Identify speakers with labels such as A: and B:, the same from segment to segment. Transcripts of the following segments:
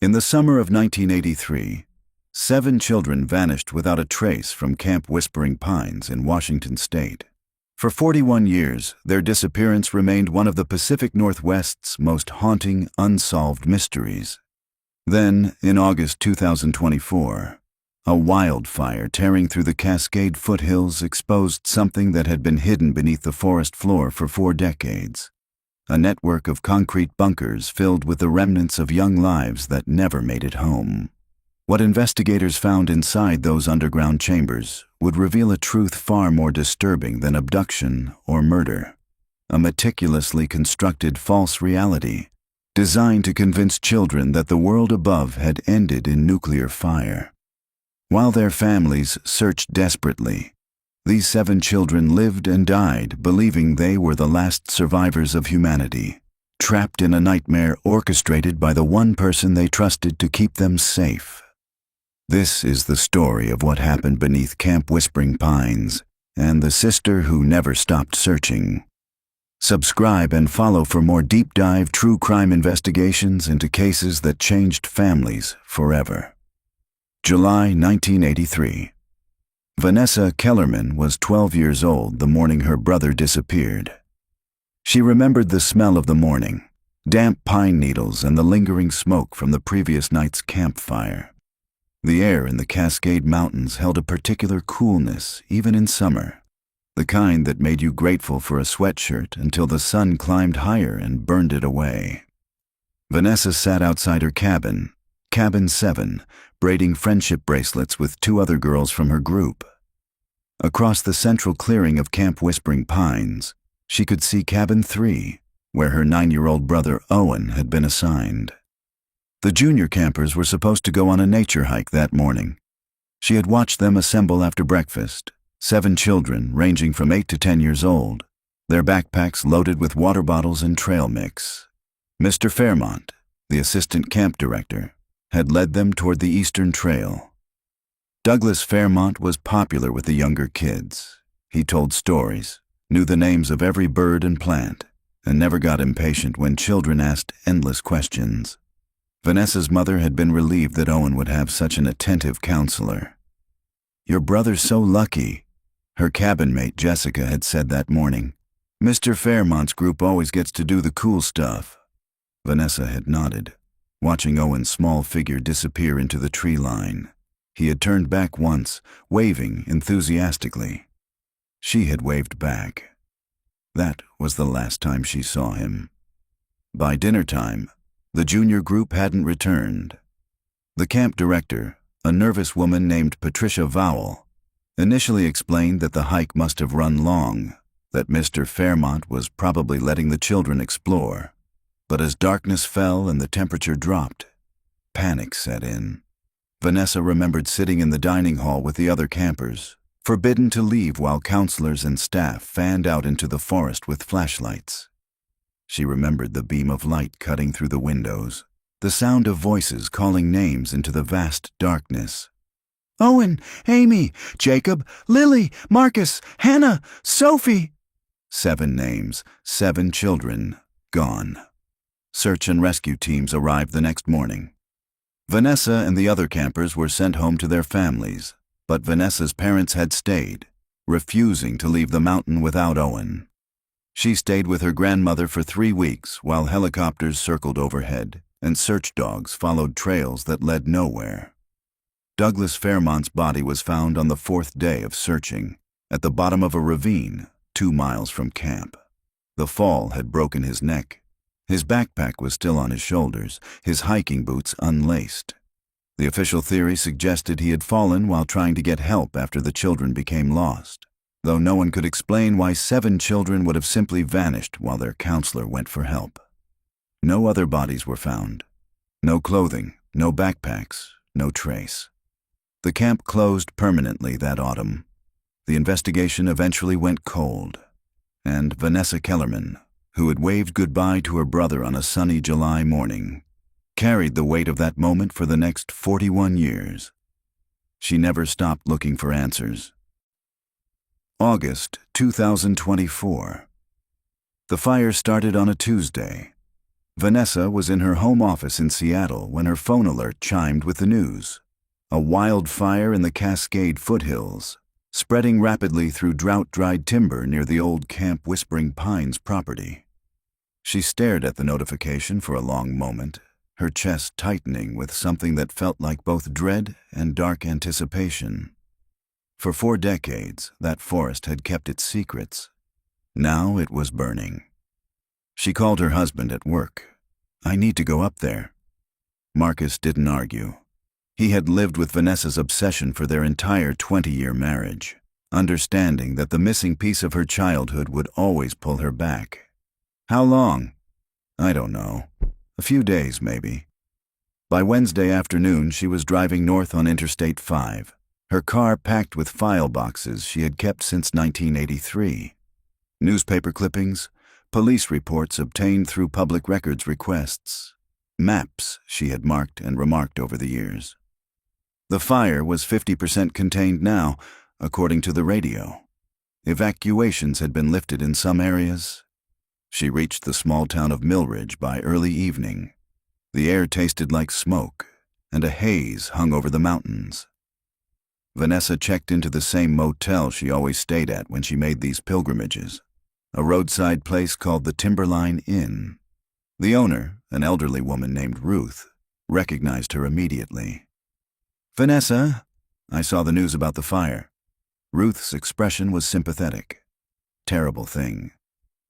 A: In the summer of 1983, 7 children vanished without a trace from Camp Whispering Pines in Washington state. For 41 years, their disappearance remained one of the Pacific Northwest's most haunting, unsolved mysteries. Then, in August 2024, a wildfire tearing through the Cascade foothills exposed something that had been hidden beneath the forest floor for 4 decades. A network of concrete bunkers filled with the remnants of young lives that never made it home. What investigators found inside those underground chambers would reveal a truth far more disturbing than abduction or murder. A meticulously constructed false reality, designed to convince children that the world above had ended in nuclear fire. While their families searched desperately, these 7 children lived and died believing they were the last survivors of humanity, trapped in a nightmare orchestrated by the one person they trusted to keep them safe. This is the story of what happened beneath Camp Whispering Pines and the sister who never stopped searching. Subscribe and follow for more deep-dive true crime investigations into cases that changed families forever. July 1983. Vanessa Kellerman was 12 years old the morning her brother disappeared. She remembered the smell of the morning, damp pine needles and the lingering smoke from the previous night's campfire. The air in the Cascade Mountains held a particular coolness even in summer, the kind that made you grateful for a sweatshirt until the sun climbed higher and burned it away. Vanessa sat outside her cabin, Cabin 7, braiding friendship bracelets with 2 other girls from her group. Across the central clearing of Camp Whispering Pines, she could see Cabin 3, where her 9-year-old brother Owen had been assigned. The junior campers were supposed to go on a nature hike that morning. She had watched them assemble after breakfast, 7 children ranging from 8 to 10 years old, their backpacks loaded with water bottles and trail mix. Mr. Fairmont, the assistant camp director, had led them toward the Eastern Trail. Douglas Fairmont was popular with the younger kids. He told stories, knew the names of every bird and plant, and never got impatient when children asked endless questions. Vanessa's mother had been relieved that Owen would have such an attentive counselor. "Your brother's so lucky," her cabin mate Jessica had said that morning. "Mr. Fairmont's group always gets to do the cool stuff." Vanessa had nodded, watching Owen's small figure disappear into the tree line. He had turned back once, waving enthusiastically. She had waved back. That was the last time she saw him. By dinner time, the junior group hadn't returned. The camp director, a nervous woman named Patricia Vowell, initially explained that the hike must have run long, that Mr. Fairmont was probably letting the children explore. But as darkness fell and the temperature dropped, panic set in. Vanessa remembered sitting in the dining hall with the other campers, forbidden to leave while counselors and staff fanned out into the forest with flashlights. She remembered the beam of light cutting through the windows, the sound of voices calling names into the vast darkness. "Owen, Amy, Jacob, Lily, Marcus, Hannah, Sophie." 7 names, 7 children, gone. Search and rescue teams arrived the next morning. Vanessa and the other campers were sent home to their families, but Vanessa's parents had stayed, refusing to leave the mountain without Owen. She stayed with her grandmother for 3 weeks while helicopters circled overhead and search dogs followed trails that led nowhere. Douglas Fairmont's body was found on the 4th day of searching, at the bottom of a ravine 2 miles from camp. The fall had broken his neck. His backpack was still on his shoulders, his hiking boots unlaced. The official theory suggested he had fallen while trying to get help after the children became lost, though no one could explain why 7 children would have simply vanished while their counselor went for help. No other bodies were found. No clothing, no backpacks, no trace. The camp closed permanently that autumn. The investigation eventually went cold, and Vanessa Kellerman, who had waved goodbye to her brother on a sunny July morning, carried the weight of that moment for the next 41 years. She never stopped looking for answers. August 2024. The fire started on a Tuesday. Vanessa was in her home office in Seattle when her phone alert chimed with the news. A wildfire in the Cascade foothills, spreading rapidly through drought-dried timber near the old Camp Whispering Pines property. She stared at the notification for a long moment, her chest tightening with something that felt like both dread and dark anticipation. For 4 decades, that forest had kept its secrets. Now it was burning. She called her husband at work. "I need to go up there." Marcus didn't argue. He had lived with Vanessa's obsession for their entire 20-year marriage, understanding that the missing piece of her childhood would always pull her back. How long? I don't know. A few days, maybe. By Wednesday afternoon, she was driving north on Interstate 5, her car packed with file boxes she had kept since 1983. Newspaper clippings, police reports obtained through public records requests, maps she had marked and remarked over the years. The fire was 50% contained now, according to the radio. Evacuations had been lifted in some areas. She reached the small town of Millridge by early evening. The air tasted like smoke, and a haze hung over the mountains. Vanessa checked into the same motel she always stayed at when she made these pilgrimages, a roadside place called the Timberline Inn. The owner, an elderly woman named Ruth, recognized her immediately. "Vanessa, I saw the news about the fire." Ruth's expression was sympathetic. "Terrible thing."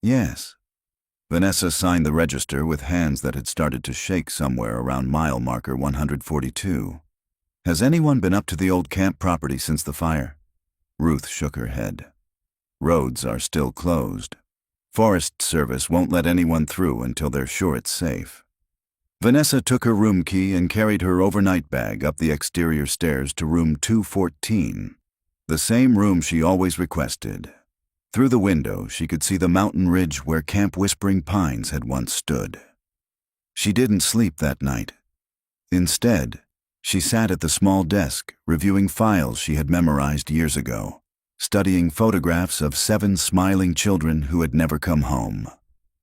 A: "Yes." Vanessa signed the register with hands that had started to shake somewhere around mile marker 142. "Has anyone been up to the old camp property since the fire?" Ruth shook her head. "Roads are still closed. Forest Service won't let anyone through until they're sure it's safe." Vanessa took her room key and carried her overnight bag up the exterior stairs to room 214, the same room she always requested. Through the window, she could see the mountain ridge where Camp Whispering Pines had once stood. She didn't sleep that night. Instead, she sat at the small desk, reviewing files she had memorized years ago, studying photographs of 7 smiling children who had never come home.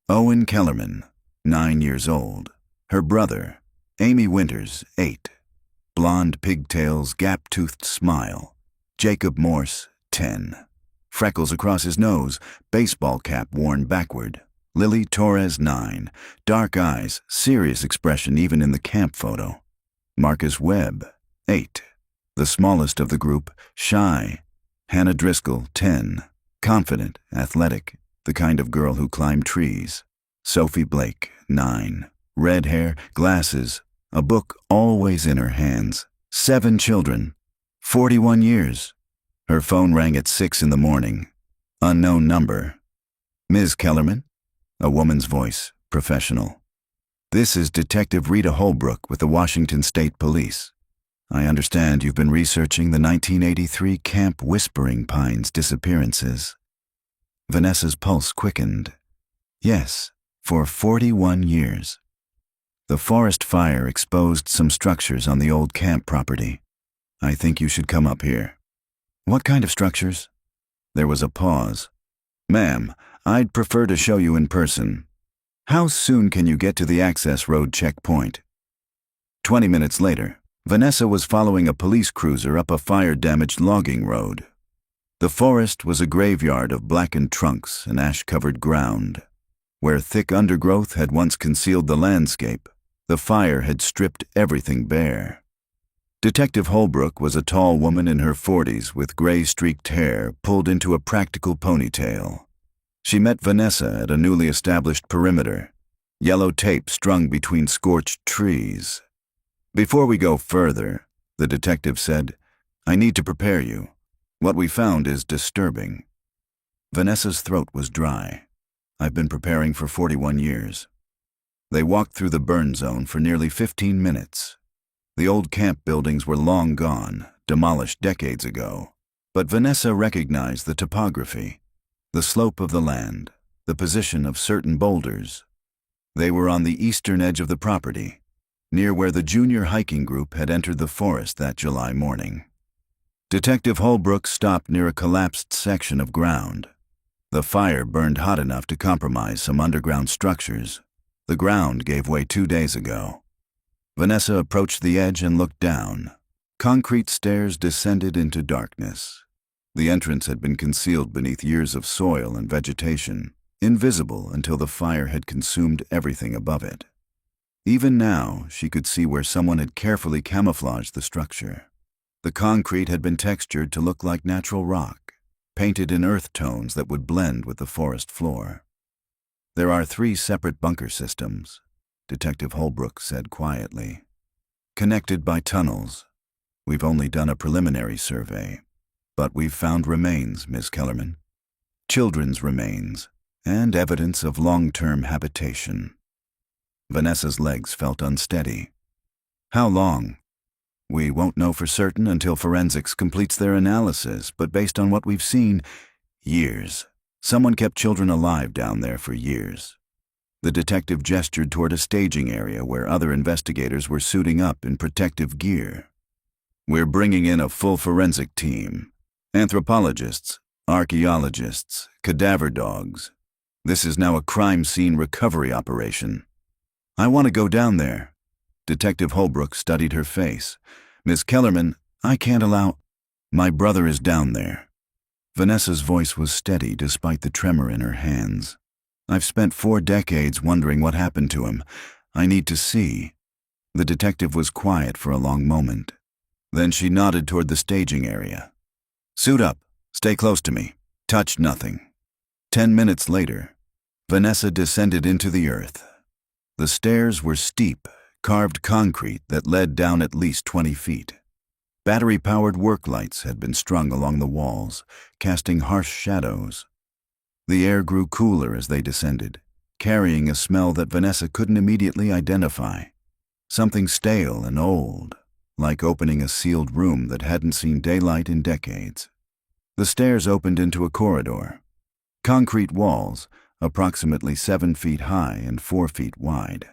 A: Owen Kellerman, 9 years old. Her brother, Amy Winters, 8. Blonde pigtails, gap-toothed smile. Jacob Morse, 10. Freckles across his nose, baseball cap worn backward. Lily Torres, 9. Dark eyes, serious expression even in the camp photo. Marcus Webb, 8. The smallest of the group, shy. Hannah Driscoll, 10. Confident, athletic, the kind of girl who climbed trees. Sophie Blake, 9. Red hair, glasses, a book always in her hands. 7 children, 41 years. Her phone rang at 6 in the morning. Unknown number. "Ms. Kellerman?" A woman's voice, professional. "This is Detective Rita Holbrook with the Washington State Police. I understand you've been researching the 1983 Camp Whispering Pines disappearances." Vanessa's pulse quickened. "Yes, for 41 years. The forest fire exposed some structures on the old camp property. I think you should come up here." "What kind of structures?" There was a pause. "Ma'am, I'd prefer to show you in person. How soon can you get to the access road checkpoint?" 20 minutes later, Vanessa was following a police cruiser up a fire-damaged logging road. The forest was a graveyard of blackened trunks and ash-covered ground. Where thick undergrowth had once concealed the landscape, the fire had stripped everything bare. Detective Holbrook was a tall woman in her 40s with gray-streaked hair pulled into a practical ponytail. She met Vanessa at a newly established perimeter, yellow tape strung between scorched trees. "Before we go further," the detective said, "I need to prepare you. What we found is disturbing." Vanessa's throat was dry. "I've been preparing for 41 years. They walked through the burn zone for nearly 15 minutes. The old camp buildings were long gone, demolished decades ago. But Vanessa recognized the topography, the slope of the land, the position of certain boulders. They were on the eastern edge of the property, near where the junior hiking group had entered the forest that July morning. Detective Holbrook stopped near a collapsed section of ground. The fire burned hot enough to compromise some underground structures. The ground gave way 2 days ago. Vanessa approached the edge and looked down. Concrete stairs descended into darkness. The entrance had been concealed beneath years of soil and vegetation, invisible until the fire had consumed everything above it. Even now, she could see where someone had carefully camouflaged the structure. The concrete had been textured to look like natural rock, painted in earth tones that would blend with the forest floor. "There are 3 separate bunker systems," Detective Holbrook said quietly. "Connected by tunnels. We've only done a preliminary survey, but we've found remains, Ms. Kellerman. Children's remains, and evidence of long-term habitation." Vanessa's legs felt unsteady. "How long?" "We won't know for certain until forensics completes their analysis, but based on what we've seen, years. Someone kept children alive down there for years." The detective gestured toward a staging area where other investigators were suiting up in protective gear. "We're bringing in a full forensic team. Anthropologists, archaeologists, cadaver dogs. This is now a crime scene recovery operation." "I want to go down there." Detective Holbrook studied her face. "Ms. Kellerman, I can't allow—" "My brother is down there." Vanessa's voice was steady despite the tremor in her hands. "I've spent 4 decades wondering what happened to him. I need to see." The detective was quiet for a long moment. Then she nodded toward the staging area. "Suit up. Stay close to me. Touch nothing." 10 minutes later, Vanessa descended into the earth. The stairs were steep, carved concrete that led down at least 20 feet. Battery-powered work lights had been strung along the walls, casting harsh shadows. The air grew cooler as they descended, carrying a smell that Vanessa couldn't immediately identify. Something stale and old, like opening a sealed room that hadn't seen daylight in decades. The stairs opened into a corridor. Concrete walls, approximately 7 feet high and 4 feet wide.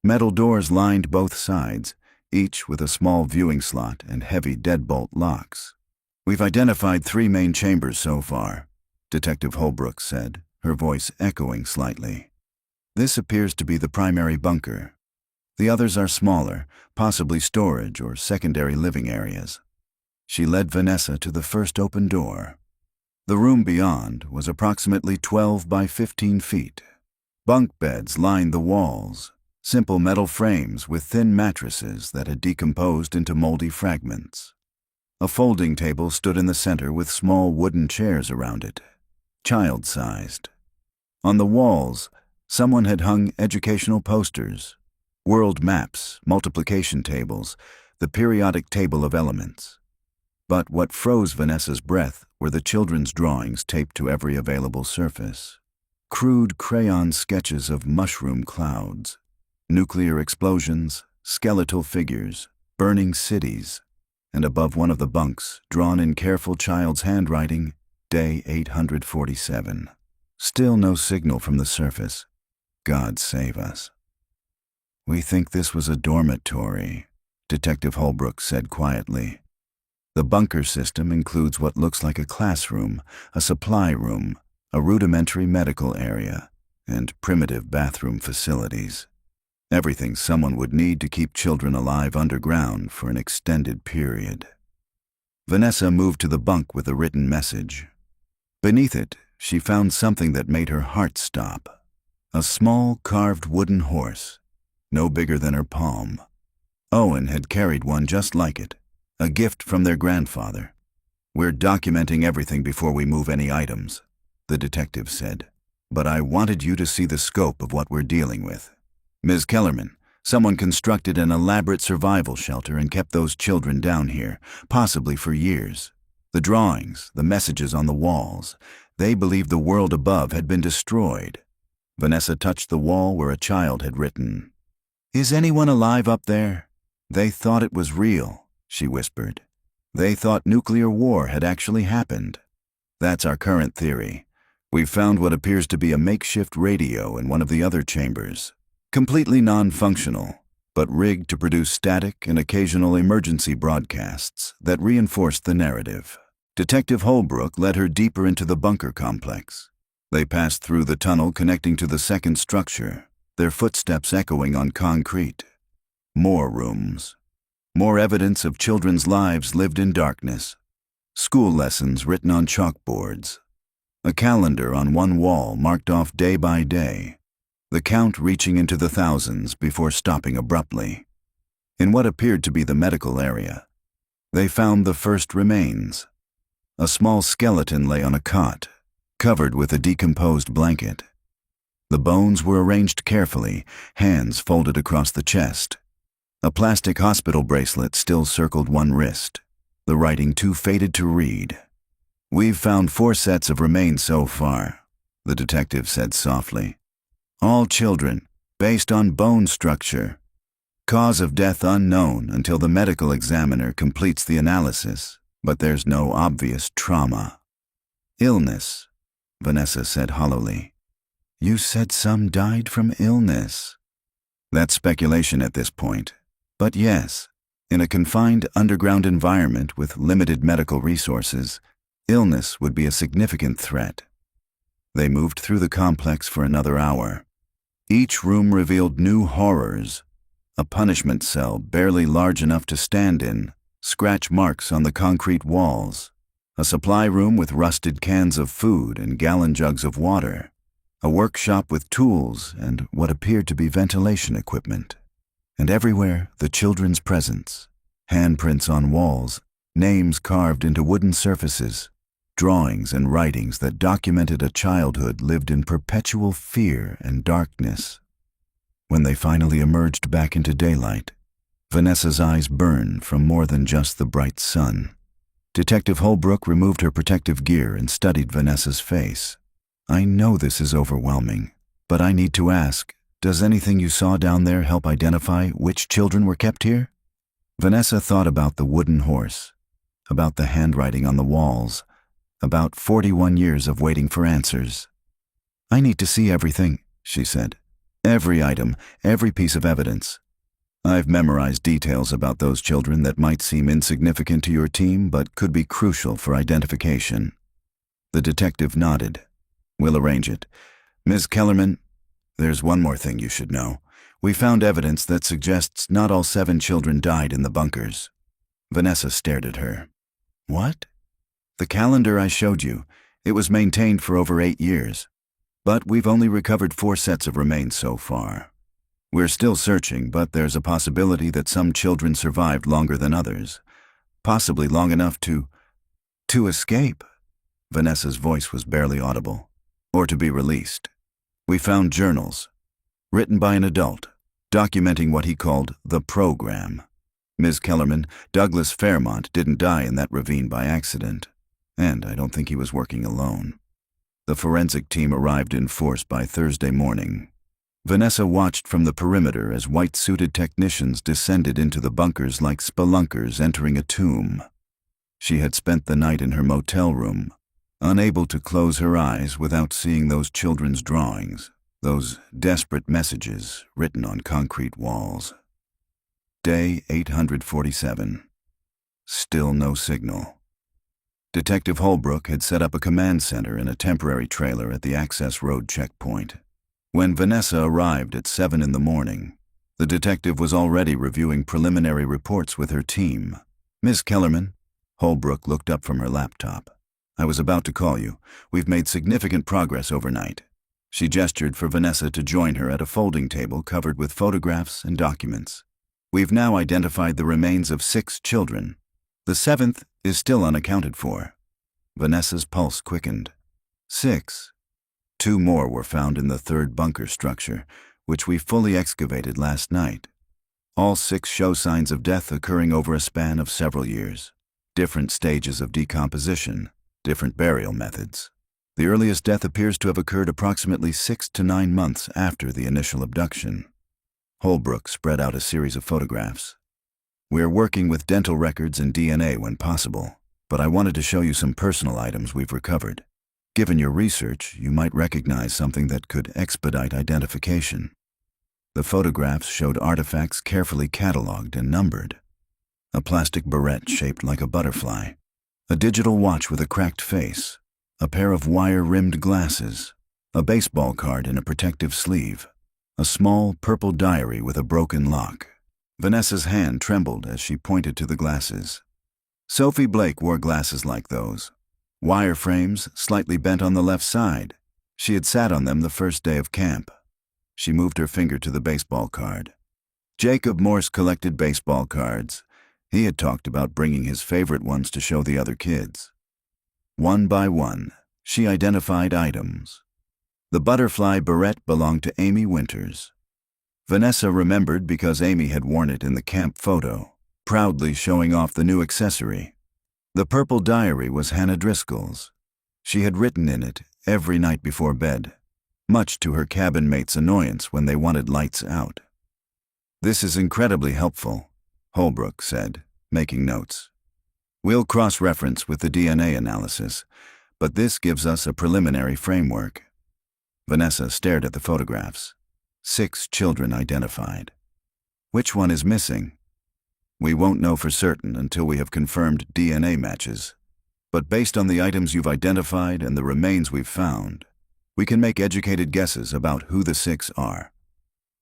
A: Metal doors lined both sides, each with a small viewing slot and heavy deadbolt locks. "We've identified 3 main chambers so far," Detective Holbrook said, her voice echoing slightly. "This appears to be the primary bunker. The others are smaller, possibly storage or secondary living areas." She led Vanessa to the first open door. The room beyond was approximately 12 by 15 feet. Bunk beds lined the walls, simple metal frames with thin mattresses that had decomposed into moldy fragments. A folding table stood in the center with small wooden chairs around it, child-sized. On the walls, someone had hung educational posters, world maps, multiplication tables, the periodic table of elements. But what froze Vanessa's breath were the children's drawings taped to every available surface. Crude crayon sketches of mushroom clouds, nuclear explosions, skeletal figures, burning cities, and above one of the bunks, drawn in careful child's handwriting, Day 847. Still no signal from the surface. God save us. "We think this was a dormitory," Detective Holbrook said quietly. "The bunker system includes what looks like a classroom, a supply room, a rudimentary medical area, and primitive bathroom facilities. Everything someone would need to keep children alive underground for an extended period." Vanessa moved to the bunk with a written message. Beneath it, she found something that made her heart stop. A small carved wooden horse, no bigger than her palm. Owen had carried one just like it, a gift from their grandfather. "We're documenting everything before we move any items," the detective said. "But I wanted you to see the scope of what we're dealing with. Ms. Kellerman, someone constructed an elaborate survival shelter and kept those children down here, possibly for years. The drawings, the messages on the walls, they believed the world above had been destroyed." Vanessa touched the wall where a child had written, "Is anyone alive up there?" "They thought it was real," she whispered. "They thought nuclear war had actually happened. That's our current theory. We've found what appears to be a makeshift radio in one of the other chambers. Completely non-functional, but rigged to produce static and occasional emergency broadcasts that reinforced the narrative." Detective Holbrook led her deeper into the bunker complex. They passed through the tunnel connecting to the second structure, their footsteps echoing on concrete. More rooms. More evidence of children's lives lived in darkness. School lessons written on chalkboards. A calendar on one wall marked off day by day, the count reaching into the thousands before stopping abruptly. In what appeared to be the medical area, they found the first remains. A small skeleton lay on a cot, covered with a decomposed blanket. The bones were arranged carefully, hands folded across the chest. A plastic hospital bracelet still circled one wrist, the writing too faded to read. "We've found 4 sets of remains so far," the detective said softly. "All children, based on bone structure. Cause of death unknown until the medical examiner completes the analysis, but there's no obvious trauma." "Illness," Vanessa said hollowly. "You said some died from illness." "That's speculation at this point. But yes, in a confined underground environment with limited medical resources, illness would be a significant threat." They moved through the complex for another hour. Each room revealed new horrors. A punishment cell barely large enough to stand in, scratch marks on the concrete walls. A supply room with rusted cans of food and gallon jugs of water. A workshop with tools and what appeared to be ventilation equipment. And everywhere, the children's presence. Handprints on walls, names carved into wooden surfaces, drawings and writings that documented a childhood lived in perpetual fear and darkness. When they finally emerged back into daylight, Vanessa's eyes burned from more than just the bright sun. Detective Holbrook removed her protective gear and studied Vanessa's face. "I know this is overwhelming, but I need to ask, does anything you saw down there help identify which children were kept here?" Vanessa thought about the wooden horse, about the handwriting on the walls, about 41 years of waiting for answers. "I need to see everything," she said. "Every item, every piece of evidence. I've memorized details about those children that might seem insignificant to your team but could be crucial for identification." The detective nodded. "We'll arrange it. Ms. Kellerman, there's one more thing you should know. We found evidence that suggests not all 7 children died in the bunkers." Vanessa stared at her. "What?" "The calendar I showed you. It was maintained for over 8 years. But we've only recovered 4 sets of remains so far. We're still searching, but there's a possibility that some children survived longer than others. Possibly long enough to escape." Vanessa's voice was barely audible. "Or to be released. We found journals, written by an adult, documenting what he called the program. Ms. Kellerman, Douglas Fairmont didn't die in that ravine by accident, and I don't think he was working alone." The forensic team arrived in force by Thursday morning. Vanessa watched from the perimeter as white-suited technicians descended into the bunkers like spelunkers entering a tomb. She had spent the night in her motel room, unable to close her eyes without seeing those children's drawings, those desperate messages written on concrete walls. Day 847. Still no signal. Detective Holbrook had set up a command center in a temporary trailer at the access road checkpoint. When Vanessa arrived at 7 in the morning, the detective was already reviewing preliminary reports with her team. "Ms. Kellerman," Holbrook looked up from her laptop. "I was about to call you. We've made significant progress overnight." She gestured for Vanessa to join her at a folding table covered with photographs and documents. "We've now identified the remains of 6 children. The 7th is still unaccounted for." Vanessa's pulse quickened. 6. 2 more were found in the 3rd bunker structure, which we fully excavated last night. All 6 show signs of death occurring over a span of several years. Different stages of decomposition, different burial methods. The earliest death appears to have occurred approximately 6 to 9 months after the initial abduction. Holbrook spread out a series of photographs. "We're working with dental records and DNA when possible, but I wanted to show you some personal items we've recovered. Given your research, you might recognize something that could expedite identification." The photographs showed artifacts carefully cataloged and numbered. A plastic barrette shaped like a butterfly, a digital watch with a cracked face, a pair of wire-rimmed glasses, a baseball card in a protective sleeve. a small purple diary with a broken lock. Vanessa's hand trembled as she pointed to the glasses. Sophie Blake wore glasses like those. Wire frames, slightly bent on the left side. She had sat on them the first day of camp. She moved her finger to the baseball card. Jacob Morse collected baseball cards. He had talked about bringing his favorite ones to show the other kids. One by one, she identified items. The butterfly beret belonged to Amy Winters. Vanessa remembered because Amy had worn it in the camp photo, proudly showing off the new accessory. The purple diary was Hannah Driscoll's. She had written in it every night before bed, much to her cabin mates' annoyance when they wanted lights out. "This is incredibly helpful," Holbrook said, making notes. "We'll cross-reference with the DNA analysis, but this gives us a preliminary framework." Vanessa stared at the photographs. 6 children identified. "Which one is missing?" "We won't know for certain until we have confirmed DNA matches. But based on the items you've identified and the remains we've found, we can make educated guesses about who the 6 are.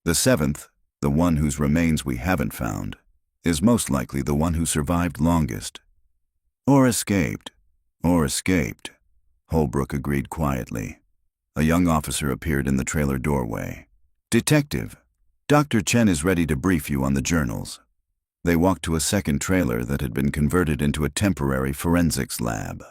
A: The 7th, the one whose remains we haven't found, is most likely the one who survived longest. Or escaped. Holbrook agreed quietly. A young officer appeared in the trailer doorway. "Detective, Dr. Chen is ready to brief you on the journals." They walked to a second trailer that had been converted into a temporary forensics lab.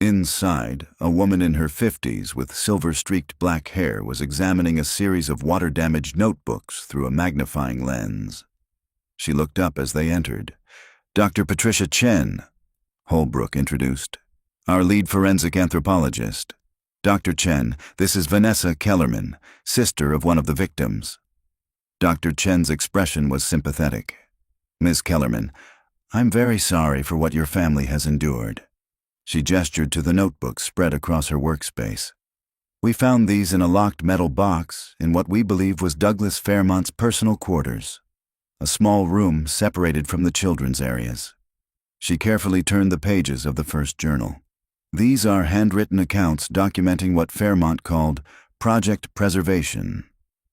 A: Inside, a woman in her 50s with silver-streaked black hair was examining a series of water-damaged notebooks through a magnifying lens. She looked up as they entered. "Dr. Patricia Chen," Holbrook introduced. "Our lead forensic anthropologist. Dr. Chen, this is Vanessa Kellerman, sister of one of the victims." Dr. Chen's expression was sympathetic. "Ms. Kellerman, I'm very sorry for what your family has endured." She gestured to the notebooks spread across her workspace. "We found these in a locked metal box in what we believe was Douglas Fairmont's personal quarters, a small room separated from the children's areas." She carefully turned the pages of the first journal. "These are handwritten accounts documenting what Fairmont called Project Preservation.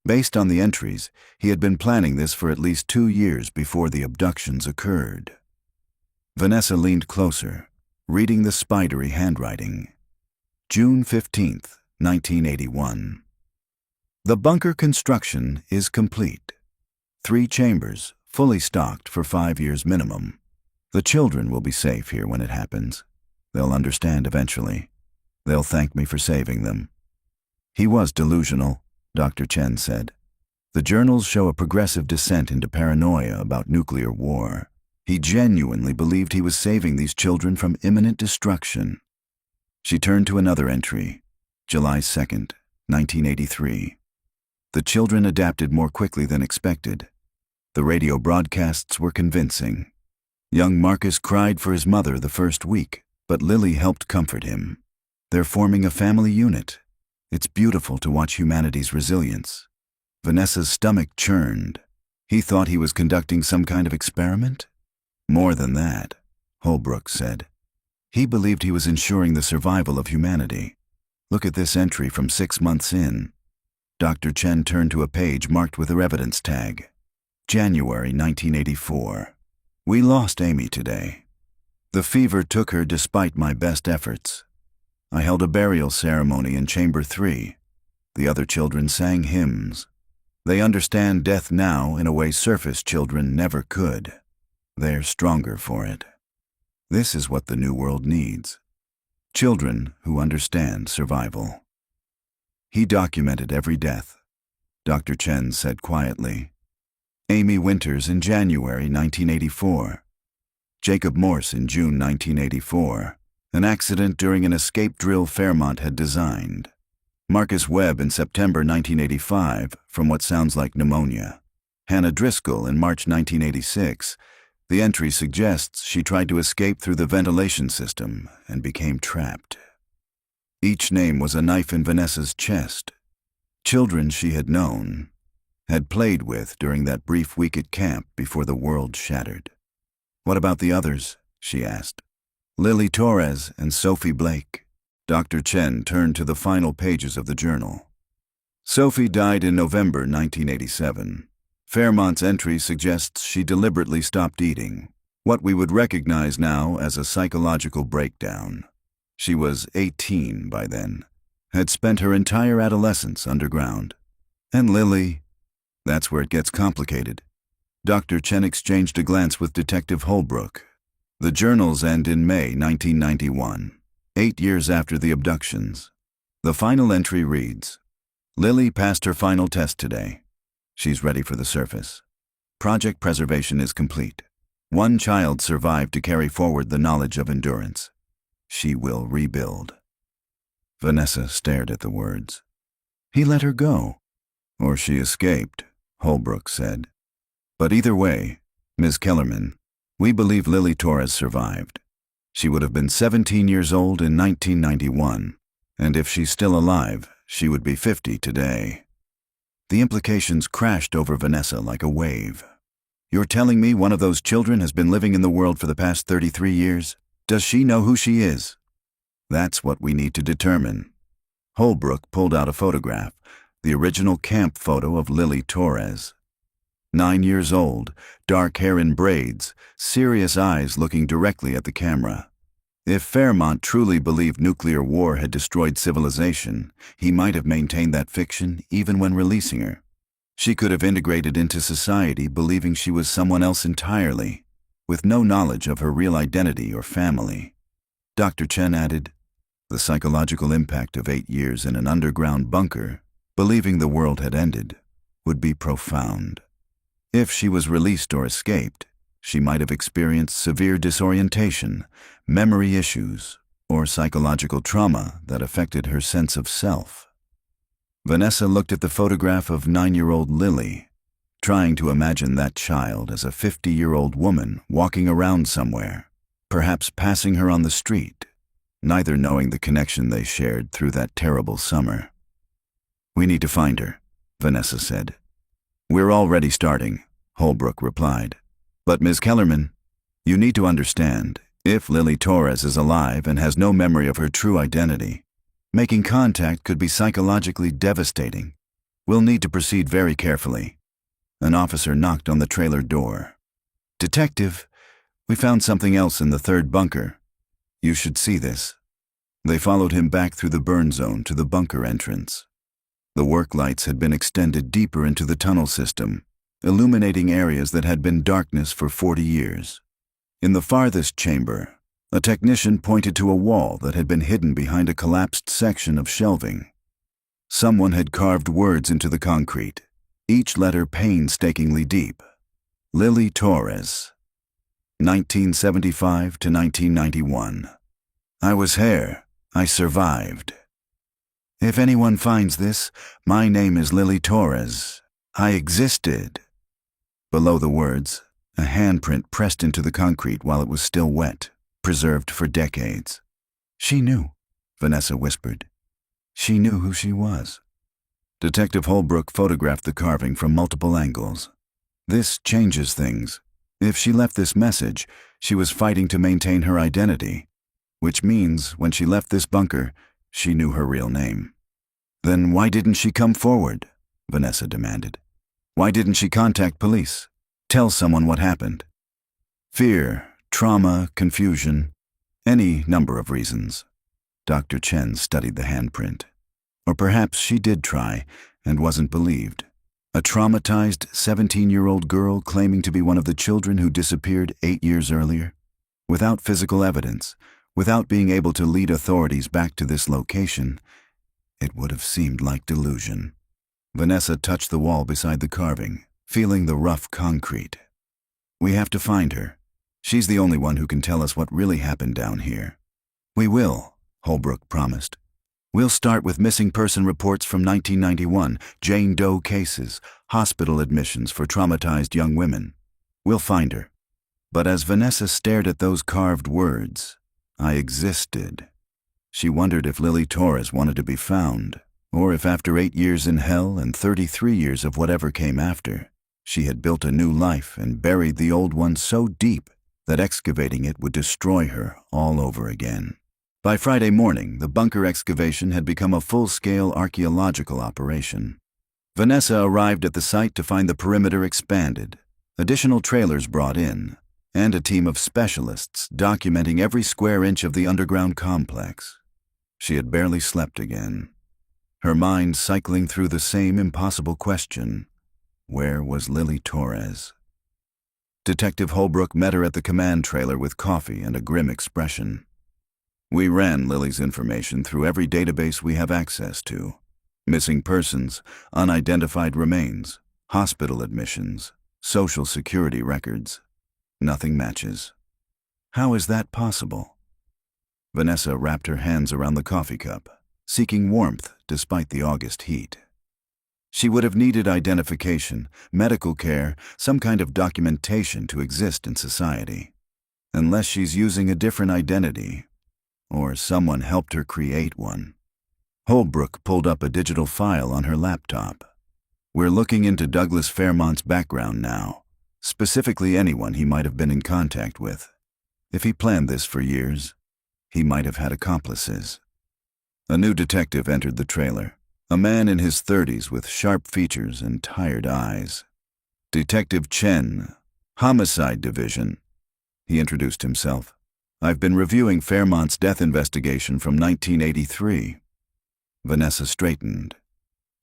A: Based on the entries, he had been planning this for at least 2 years before the abductions occurred." Vanessa leaned closer, reading the spidery handwriting. June 15th, 1981. "The bunker construction is complete. 3 chambers, fully stocked for 5 years minimum. The children will be safe here when it happens. They'll understand eventually. They'll thank me for saving them." "He was delusional," Dr. Chen said. "The journals show a progressive descent into paranoia about nuclear war. He genuinely believed he was saving these children from imminent destruction." She turned to another entry, July 2nd, 1983. "The children adapted more quickly than expected. The radio broadcasts were convincing. Young Marcus cried for his mother the first week, but Lily helped comfort him. They're forming a family unit. It's beautiful to watch humanity's resilience." Vanessa's stomach churned. He thought he was conducting some kind of experiment? "More than that," Holbrook said. "He believed he was ensuring the survival of humanity. Look at this entry from 6 months in." Dr. Chen turned to a page marked with her evidence tag. January 1984. "We lost Amy today. The fever took her despite my best efforts. I held a burial ceremony in Chamber 3. The other children sang hymns. They understand death now in a way surface children never could. They're stronger for it. This is what the new world needs. Children who understand survival." He documented every death. Dr. Chen said quietly. "Amy Winters in January 1984. Jacob Morse in June 1984. An accident during an escape drill Fairmont had designed. Marcus Webb in September 1985 from what sounds like pneumonia. Hannah Driscoll in March 1986. The entry suggests she tried to escape through the ventilation system and became trapped." Each name was a knife in Vanessa's chest. Children she had known, had played with during that brief week at camp before the world shattered. "What about the others?" she asked. "Lily Torres and Sophie Blake." Dr. Chen turned to the final pages of the journal. Sophie died in November 1987. Fairmont's entry suggests she deliberately stopped eating, what we would recognize now as a psychological breakdown. She was 18 by then, had spent her entire adolescence underground. And Lily, that's where it gets complicated. Dr. Chen exchanged a glance with Detective Holbrook. The journals end in May 1991, 8 years after the abductions. The final entry reads, "Lily passed her final test today. She's ready for the surface. Project preservation is complete. One child survived to carry forward the knowledge of endurance. She will rebuild." Vanessa stared at the words. He let her go. Or she escaped, Holbrook said. But either way, Ms. Kellerman, we believe Lily Torres survived. She would have been 17 years old in 1991, and if she's still alive, she would be 50 today. The implications crashed over Vanessa like a wave. You're telling me one of those children has been living in the world for the past 33 years? Does she know who she is? That's what we need to determine. Holbrook pulled out a photograph, the original camp photo of Lily Torres. 9 years old, dark hair in braids, serious eyes looking directly at the camera. If Fairmont truly believed nuclear war had destroyed civilization, he might have maintained that fiction even when releasing her. She could have integrated into society believing she was someone else entirely, with no knowledge of her real identity or family. Dr. Chen added, the psychological impact of 8 years in an underground bunker, believing the world had ended, would be profound. If she was released or escaped, she might have experienced severe disorientation, memory issues, or psychological trauma that affected her sense of self. Vanessa looked at the photograph of 9-year-old Lily, trying to imagine that child as a 50-year-old woman walking around somewhere, perhaps passing her on the street, neither knowing the connection they shared through that terrible summer. "We need to find her," Vanessa said. "We're already starting," Holbrook replied. "But Ms. Kellerman, you need to understand, if Lily Torres is alive and has no memory of her true identity, making contact could be psychologically devastating. We'll need to proceed very carefully." An officer knocked on the trailer door. "Detective, we found something else in the third bunker. You should see this." They followed him back through the burn zone to the bunker entrance. The work lights had been extended deeper into the tunnel system, illuminating areas that had been darkness for 40 years. In the farthest chamber, a technician pointed to a wall that had been hidden behind a collapsed section of shelving. Someone had carved words into the concrete, each letter painstakingly deep. Lily Torres, 1975 to 1991. "I was here. I survived. If anyone finds this, my name is Lily Torres. I existed." Below the words, a handprint pressed into the concrete while it was still wet, preserved for decades. "She knew," Vanessa whispered. "She knew who she was." Detective Holbrook photographed the carving from multiple angles. "This changes things. If she left this message, she was fighting to maintain her identity, which means when she left this bunker, she knew her real name." "Then why didn't she come forward?" Vanessa demanded. "Why didn't she contact police? Tell someone what happened?" "Fear, trauma, confusion, any number of reasons." Dr. Chen studied the handprint. Or perhaps she did try and wasn't believed. A traumatized 17-year-old girl claiming to be one of the children who disappeared 8 years earlier, without physical evidence, without being able to lead authorities back to this location. It would have seemed like delusion. Vanessa touched the wall beside the carving, feeling the rough concrete. "We have to find her. She's the only one who can tell us what really happened down here." "We will," Holbrook promised. "We'll start with missing person reports from 1991, Jane Doe cases, hospital admissions for traumatized young women. We'll find her." But as Vanessa stared at those carved words, "I existed," she wondered if Lily Torres wanted to be found, or if after 8 years in hell and 33 years of whatever came after, she had built a new life and buried the old one so deep that excavating it would destroy her all over again. By Friday morning, the bunker excavation had become a full-scale archaeological operation. Vanessa arrived at the site to find the perimeter expanded, additional trailers brought in, and a team of specialists documenting every square inch of the underground complex. She had barely slept again, her mind cycling through the same impossible question: where was Lily Torres? Detective Holbrook met her at the command trailer with coffee and a grim expression. We ran Lily's information through every database we have access to. Missing persons, unidentified remains, hospital admissions, social security records. Nothing matches. How is that possible? Vanessa wrapped her hands around the coffee cup, seeking warmth despite the August heat. She would have needed identification, medical care, some kind of documentation to exist in society. Unless she's using a different identity, or someone helped her create one. Holbrook pulled up a digital file on her laptop. We're looking into Douglas Fairmont's background now, specifically anyone he might have been in contact with. If he planned this for years, he might have had accomplices. A new detective entered the trailer, a man in his 30s with sharp features and tired eyes. Detective Chen, Homicide Division. He introduced himself. I've been reviewing Fairmont's death investigation from 1983. Vanessa straightened.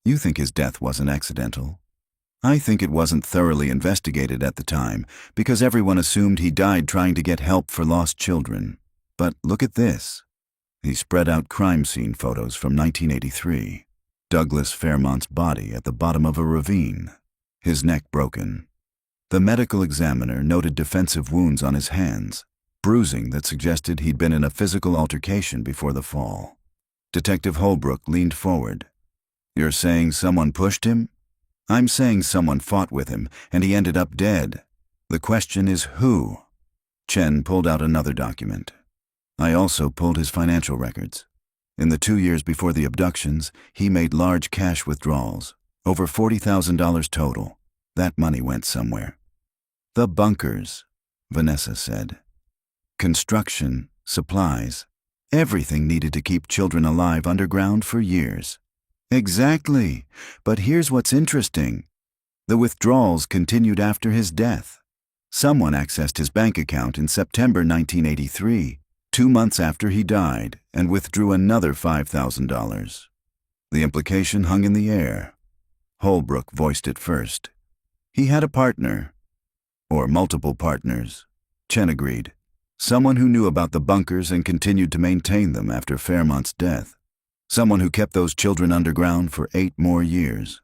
A: You think his death wasn't accidental? I think it wasn't thoroughly investigated at the time because everyone assumed he died trying to get help for lost children. But look at this. He spread out crime scene photos from 1983. Douglas Fairmont's body at the bottom of a ravine, his neck broken. The medical examiner noted defensive wounds on his hands, bruising that suggested he'd been in a physical altercation before the fall. Detective Holbrook leaned forward. You're saying someone pushed him? I'm saying someone fought with him, and he ended up dead. The question is who? Chen pulled out another document. I also pulled his financial records. In the 2 years before the abductions, he made large cash withdrawals, over $40,000 total. That money went somewhere. The bunkers, Vanessa said. Construction, supplies, everything needed to keep children alive underground for years. Exactly, but here's what's interesting. The withdrawals continued after his death. Someone accessed his bank account in September 1983, 2 months after he died, and withdrew another $5,000. The implication hung in the air. Holbrook voiced it first. He had a partner, or multiple partners. Chen agreed. Someone who knew about the bunkers and continued to maintain them after Fairmont's death. Someone who kept those children underground for 8 more years.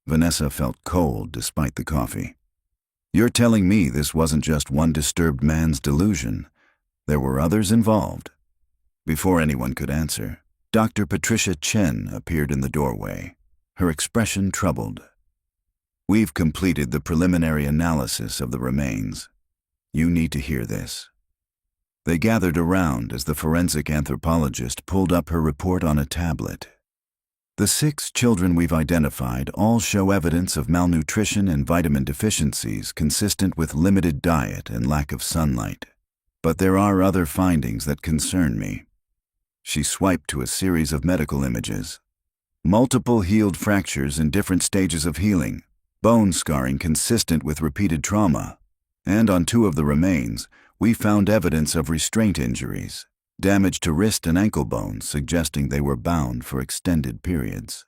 A: Vanessa felt cold despite the coffee. You're telling me this wasn't just one disturbed man's delusion. There were others involved. Before anyone could answer, Dr. Patricia Chen appeared in the doorway, her expression troubled. We've completed the preliminary analysis of the remains. You need to hear this. They gathered around as the forensic anthropologist pulled up her report on a tablet. The 6 children we've identified all show evidence of malnutrition and vitamin deficiencies consistent with limited diet and lack of sunlight. But there are other findings that concern me. She swiped to a series of medical images. Multiple healed fractures in different stages of healing, bone scarring consistent with repeated trauma, and on 2 of the remains, we found evidence of restraint injuries, damage to wrist and ankle bones suggesting they were bound for extended periods.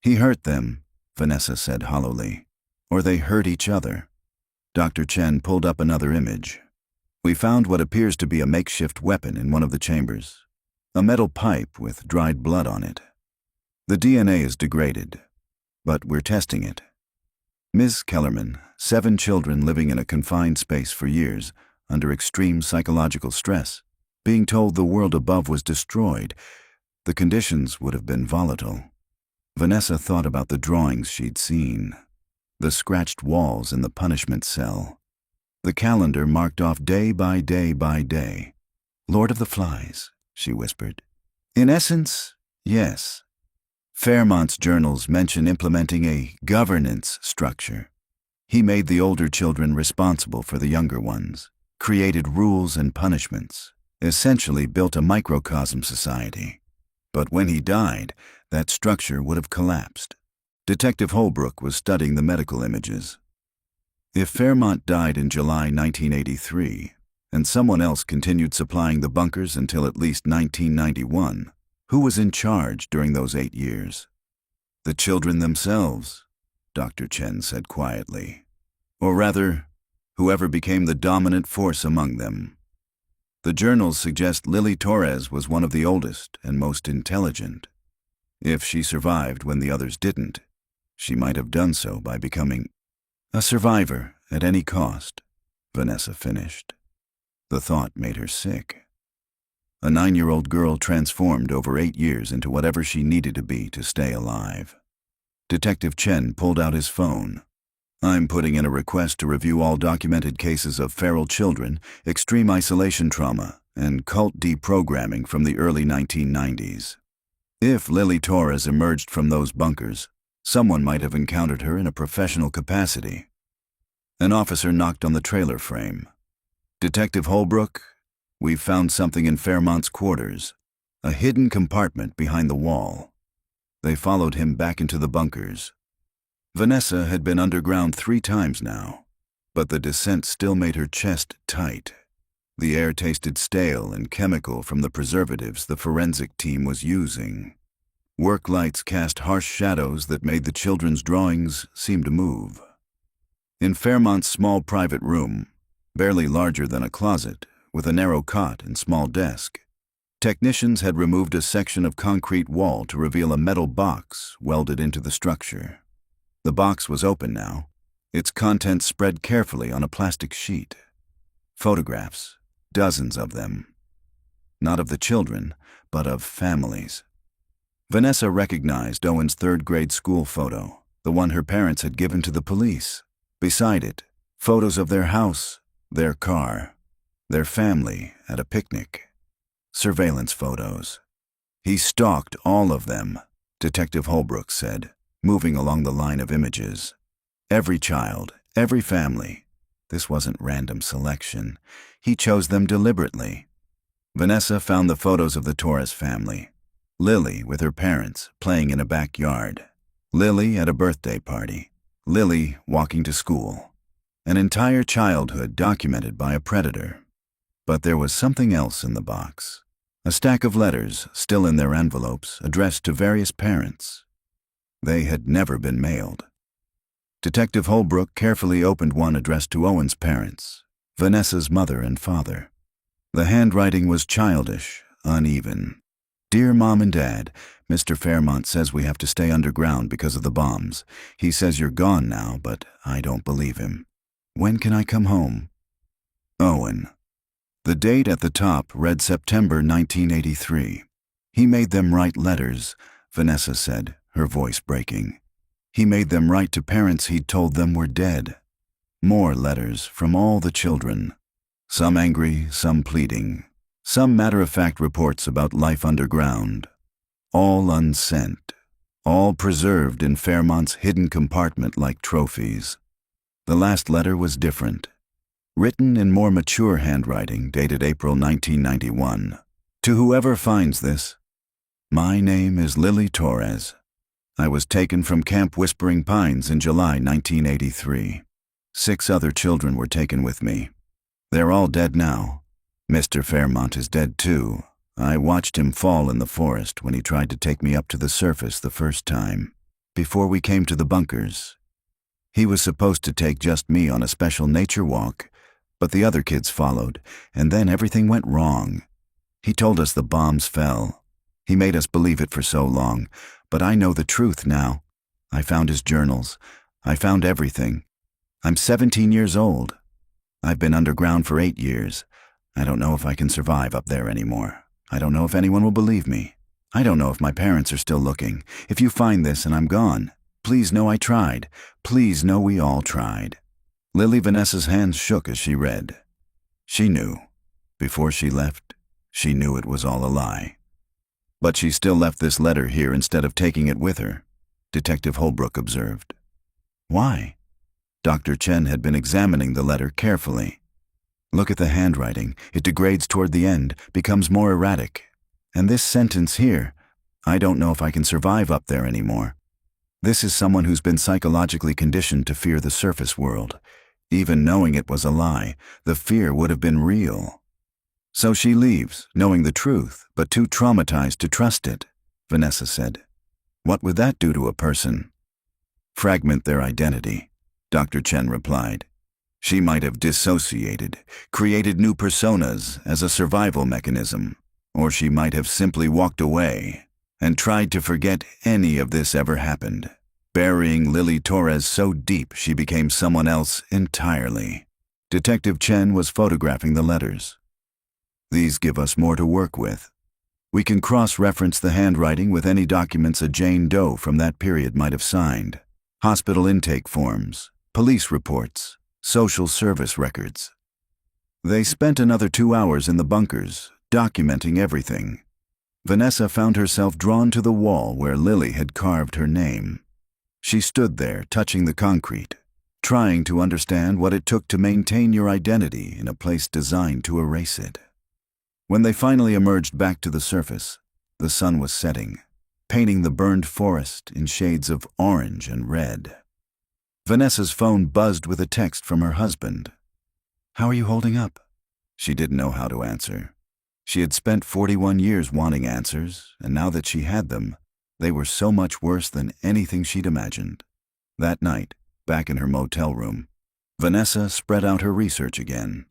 A: He hurt them, Vanessa said hollowly, or they hurt each other. Dr. Chen pulled up another image. We found what appears to be a makeshift weapon in one of the chambers, a metal pipe with dried blood on it. The DNA is degraded, but we're testing it. Ms. Kellerman, 7 children living in a confined space for years, under extreme psychological stress, being told the world above was destroyed. The conditions would have been volatile. Vanessa thought about the drawings she'd seen, the scratched walls in the punishment cell, the calendar marked off day by day by day. Lord of the Flies, she whispered. In essence, yes. Fairmont's journals mention implementing a governance structure. He made the older children responsible for the younger ones, created rules and punishments, essentially built a microcosm society. But when he died, that structure would have collapsed. Detective Holbrook was studying the medical images. If Fairmont died in July 1983, and someone else continued supplying the bunkers until at least 1991, who was in charge during those 8 years? The children themselves, Dr. Chen said quietly. Or rather, whoever became the dominant force among them. The journals suggest Lily Torres was one of the oldest and most intelligent. If she survived when the others didn't, she might have done so by becoming a survivor at any cost, Vanessa finished. The thought made her sick. A 9-year-old girl transformed over 8 years into whatever she needed to be to stay alive. Detective Chen pulled out his phone. I'm putting in a request to review all documented cases of feral children, extreme isolation trauma, and cult deprogramming from the early 1990s. If Lily Torres emerged from those bunkers, someone might have encountered her in a professional capacity. An officer knocked on the trailer frame. Detective Holbrook, we've found something in Fairmont's quarters, a hidden compartment behind the wall. They followed him back into the bunkers. Vanessa had been underground 3 times now, but the descent still made her chest tight. The air tasted stale and chemical from the preservatives the forensic team was using. Work lights cast harsh shadows that made the children's drawings seem to move. In Fairmont's small private room, barely larger than a closet, with a narrow cot and small desk, technicians had removed a section of concrete wall to reveal a metal box welded into the structure. The box was open now, its contents spread carefully on a plastic sheet. Photographs, dozens of them. Not of the children, but of families. Vanessa recognized Owen's 3rd-grade school photo, the one her parents had given to the police. Beside it, photos of their house, their car, their family at a picnic. Surveillance photos. He stalked all of them, Detective Holbrook said, moving along the line of images. Every child, every family. This wasn't random selection. He chose them deliberately. Vanessa found the photos of the Torres family. Lily with her parents playing in a backyard. Lily at a birthday party. Lily walking to school. An entire childhood documented by a predator. But there was something else in the box. A stack of letters still in their envelopes addressed to various parents. They had never been mailed. Detective Holbrook carefully opened one addressed to Owen's parents, Vanessa's mother and father. The handwriting was childish, uneven. Dear Mom and Dad, Mr. Fairmont says we have to stay underground because of the bombs. He says you're gone now, but I don't believe him. When can I come home? Owen. The date at the top read September 1983. He made them write letters, Vanessa said, her voice breaking. He made them write to parents he'd told them were dead. More letters from all the children. Some angry, some pleading. Some matter-of-fact reports about life underground. All unsent. All preserved in Fairmont's hidden compartment like trophies. The last letter was different. Written in more mature handwriting dated April 1991. To whoever finds this, my name is Lily Torres. I was taken from Camp Whispering Pines in July 1983. 6 other children were taken with me. They're all dead now. Mr. Fairmont is dead too. I watched him fall in the forest when he tried to take me up to the surface the first time, before we came to the bunkers. He was supposed to take just me on a special nature walk, but the other kids followed, and then everything went wrong. He told us the bombs fell. He made us believe it for so long, but I know the truth now. I found his journals. I found everything. I'm 17 years old. I've been underground for 8 years. I don't know if I can survive up there anymore. I don't know if anyone will believe me. I don't know if my parents are still looking. If you find this and I'm gone, please know I tried. Please know we all tried. Lily Vanessa's hands shook as she read. She knew. Before she left, she knew it was all a lie. But she still left this letter here instead of taking it with her, Detective Holbrook observed. Why? Dr. Chen had been examining the letter carefully. Look at the handwriting. It degrades toward the end, becomes more erratic. And this sentence here, I don't know if I can survive up there anymore. This is someone who's been psychologically conditioned to fear the surface world. Even knowing it was a lie, the fear would have been real. So she leaves, knowing the truth, but too traumatized to trust it, Vanessa said. What would that do to a person? Fragment their identity, Dr. Chen replied. She might have dissociated, created new personas as a survival mechanism, or she might have simply walked away and tried to forget any of this ever happened, burying Lily Torres so deep she became someone else entirely. Detective Chen was photographing the letters. These give us more to work with. We can cross-reference the handwriting with any documents a Jane Doe from that period might have signed. Hospital intake forms, police reports, social service records. They spent another 2 hours in the bunkers, documenting everything. Vanessa found herself drawn to the wall where Lily had carved her name. She stood there, touching the concrete, trying to understand what it took to maintain your identity in a place designed to erase it. When they finally emerged back to the surface, the sun was setting, painting the burned forest in shades of orange and red. Vanessa's phone buzzed with a text from her husband. "How are you holding up?" She didn't know how to answer. She had spent 41 years wanting answers, and now that she had them, they were so much worse than anything she'd imagined. That night, back in her motel room, Vanessa spread out her research again.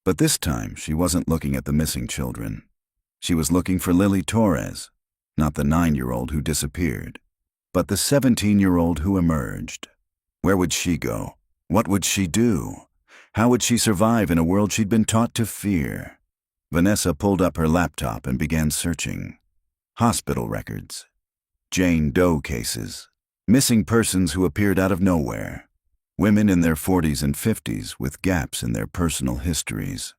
A: But this time, she wasn't looking at the missing children. She was looking for Lily Torres, not the 9-year-old who disappeared, but the 17-year-old who emerged. Where would she go? What would she do? How would she survive in a world she'd been taught to fear? Vanessa pulled up her laptop and began searching. Hospital records, Jane Doe cases, missing persons who appeared out of nowhere, women in their 40s and 50s with gaps in their personal histories.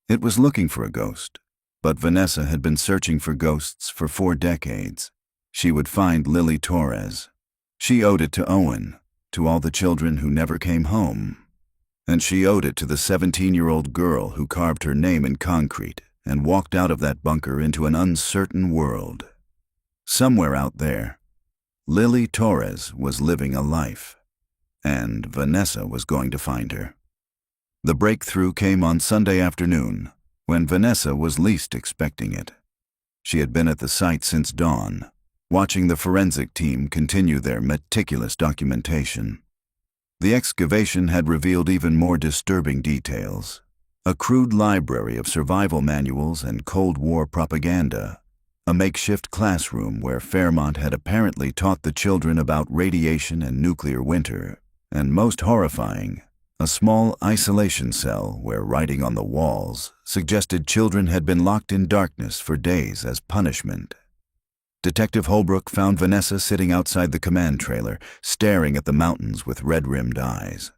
A: It was looking for a ghost, but Vanessa had been searching for ghosts for 4 decades. She would find Lily Torres. She owed it to Owen, to all the children who never came home. And she owed it to the 17-year-old girl who carved her name in concrete and walked out of that bunker into an uncertain world. Somewhere out there, Lily Torres was living a life, and Vanessa was going to find her. The breakthrough came on Sunday afternoon, when Vanessa was least expecting it. She had been at the site since dawn, watching the forensic team continue their meticulous documentation. The excavation had revealed even more disturbing details. A crude library of survival manuals and Cold War propaganda, a makeshift classroom where Fairmont had apparently taught the children about radiation and nuclear winter, and most horrifying, a small isolation cell where writing on the walls suggested children had been locked in darkness for days as punishment. Detective Holbrook found Vanessa sitting outside the command trailer, staring at the mountains with red-rimmed eyes.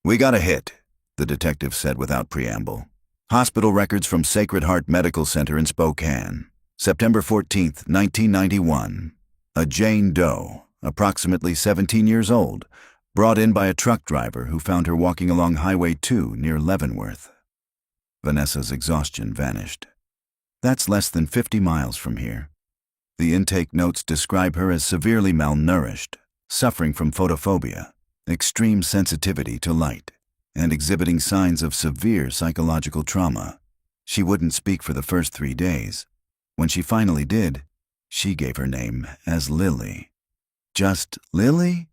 A: "We got a hit," the detective said without preamble. "Hospital records from Sacred Heart Medical Center in Spokane. September 14th, 1991. A Jane Doe, approximately 17 years old, brought in by a truck driver who found her walking along Highway 2 near Leavenworth." Vanessa's exhaustion vanished. "That's less than 50 miles from here." The intake notes describe her as severely malnourished, suffering from photophobia, extreme sensitivity to light, and exhibiting signs of severe psychological trauma. She wouldn't speak for the first 3 days. When she finally did, she gave her name as Lily. Just Lily?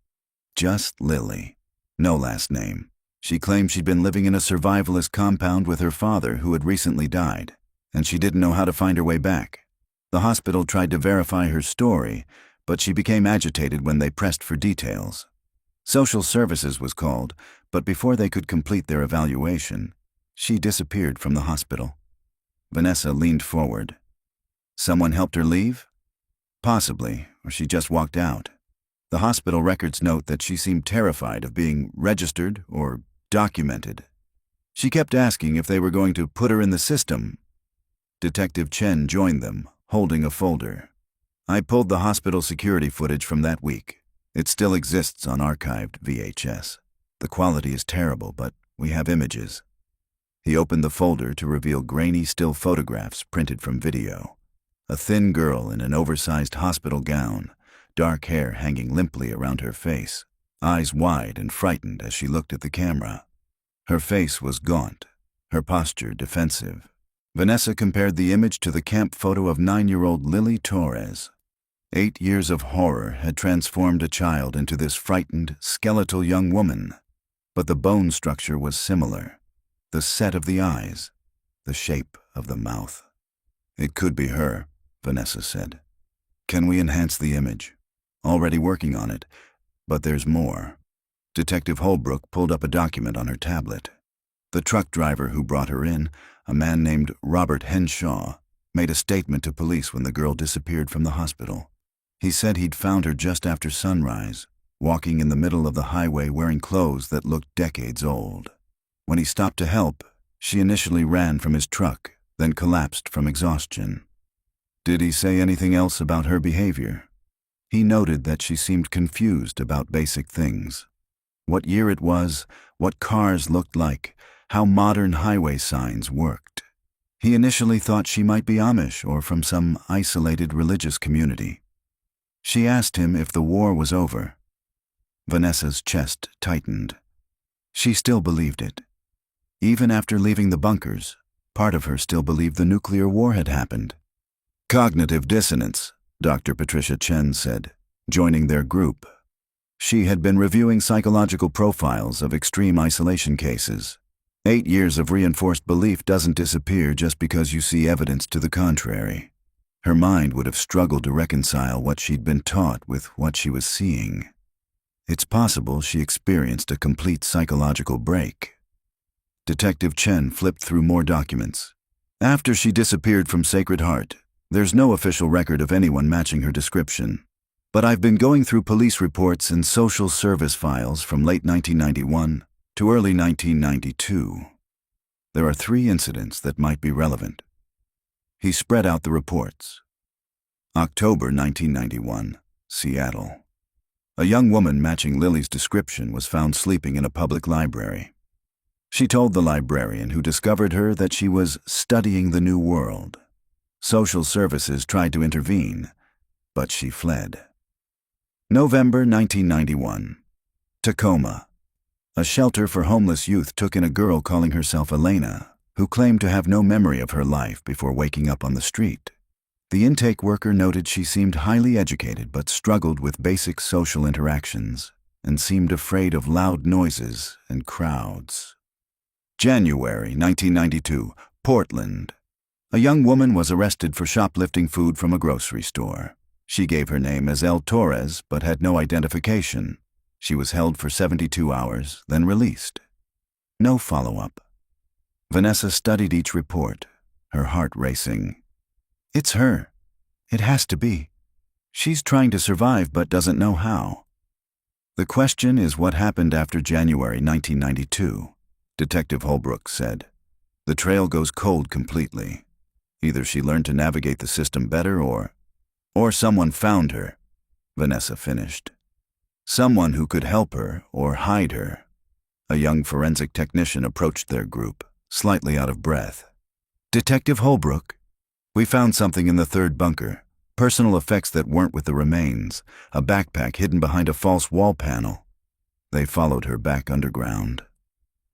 A: Just Lily. No last name. She claimed she'd been living in a survivalist compound with her father who had recently died, and she didn't know how to find her way back. The hospital tried to verify her story, but she became agitated when they pressed for details. Social services was called, but before they could complete their evaluation, she disappeared from the hospital. Vanessa leaned forward. Someone helped her leave? Possibly, or she just walked out. The hospital records note that she seemed terrified of being registered or documented. She kept asking if they were going to put her in the system. Detective Chen joined them, holding a folder. "I pulled the hospital security footage from that week. It still exists on archived VHS. The quality is terrible, but we have images." He opened the folder to reveal grainy still photographs printed from video. A thin girl in an oversized hospital gown, dark hair hanging limply around her face, eyes wide and frightened as she looked at the camera. Her face was gaunt, her posture defensive. Vanessa compared the image to the camp photo of 9-year-old Lily Torres. 8 years of horror had transformed a child into this frightened, skeletal young woman. But the bone structure was similar. The set of the eyes, the shape of the mouth. "It could be her," Vanessa said. "Can we enhance the image?" "Already working on it, but there's more." Detective Holbrook pulled up a document on her tablet. The truck driver who brought her in, a man named Robert Henshaw, made a statement to police when the girl disappeared from the hospital. He said he'd found her just after sunrise, walking in the middle of the highway wearing clothes that looked decades old. When he stopped to help, she initially ran from his truck, then collapsed from exhaustion. Did he say anything else about her behavior? He noted that she seemed confused about basic things. What year it was, what cars looked like, how modern highway signs worked. He initially thought she might be Amish or from some isolated religious community. She asked him if the war was over. Vanessa's chest tightened. She still believed it. Even after leaving the bunkers, part of her still believed the nuclear war had happened. "Cognitive dissonance," Dr. Patricia Chen said, joining their group. She had been reviewing psychological profiles of extreme isolation cases. 8 years of reinforced belief doesn't disappear just because you see evidence to the contrary. Her mind would have struggled to reconcile what she'd been taught with what she was seeing. It's possible she experienced a complete psychological break. Detective Chen flipped through more documents. After she disappeared from Sacred Heart, there's no official record of anyone matching her description. But I've been going through police reports and social service files from late 1991 to early 1992. There are 3 incidents that might be relevant. He spread out the reports. October 1991, Seattle. A young woman matching Lily's description was found sleeping in a public library. She told the librarian who discovered her that she was studying the New World. Social services tried to intervene, but she fled. November 1991, Tacoma. A shelter for homeless youth took in a girl calling herself Elena, who claimed to have no memory of her life before waking up on the street. The intake worker noted she seemed highly educated but struggled with basic social interactions and seemed afraid of loud noises and crowds. January 1992, Portland. A young woman was arrested for shoplifting food from a grocery store. She gave her name as El Torres but had no identification. She was held for 72 hours, then released. No follow-up. Vanessa studied each report, her heart racing. It's her. It has to be. She's trying to survive but doesn't know how. The question is what happened after January 1992, Detective Holbrook said. The trail goes cold completely. Either she learned to navigate the system better or someone found her, Vanessa finished. Someone who could help her or hide her. A young forensic technician approached their group, slightly out of breath. "Detective Holbrook, we found something in the 3rd bunker. Personal effects that weren't with the remains. A backpack hidden behind a false wall panel." They followed her back underground.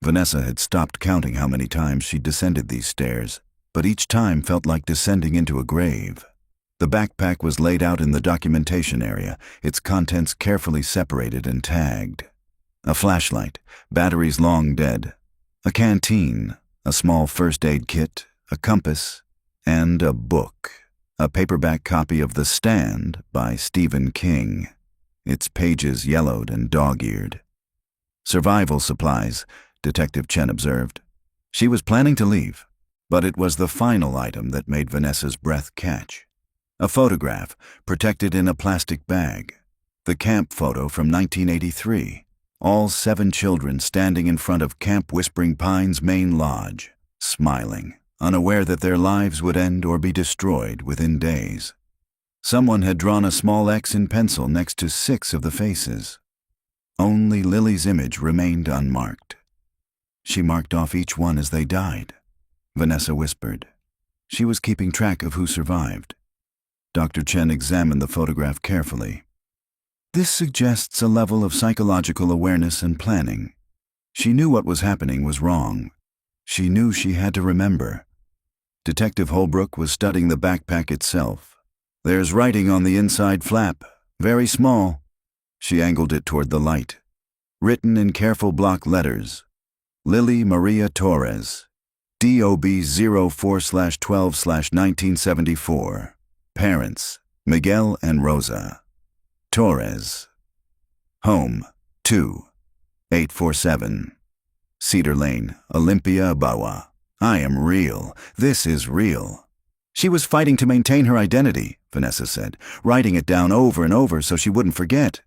A: Vanessa had stopped counting how many times she'd descended these stairs, but each time felt like descending into a grave. The backpack was laid out in the documentation area, its contents carefully separated and tagged. A flashlight, batteries long dead, a canteen, a small first aid kit, a compass, and a book, a paperback copy of The Stand by Stephen King, its pages yellowed and dog-eared. Survival supplies, Detective Chen observed. She was planning to leave, but it was the final item that made Vanessa's breath catch. A photograph, protected in a plastic bag. The camp photo from 1983. All 7 children standing in front of Camp Whispering Pines main lodge, smiling, unaware that their lives would end or be destroyed within days. Someone had drawn a small X in pencil next to 6 of the faces. Only Lily's image remained unmarked. She marked off each one as they died, Vanessa whispered. She was keeping track of who survived. Dr. Chen examined the photograph carefully. This suggests a level of psychological awareness and planning. She knew what was happening was wrong. She knew she had to remember. Detective Holbrook was studying the backpack itself. There's writing on the inside flap, very small. She angled it toward the light. Written in careful block letters. Lily Maria Torres, DOB 04/12/1974. Parents, Miguel and Rosa. Torres. Home, 2847. Cedar Lane, Olympia, Bawa. I am real. This is real. She was fighting to maintain her identity, Vanessa said, writing it down over and over so she wouldn't forget.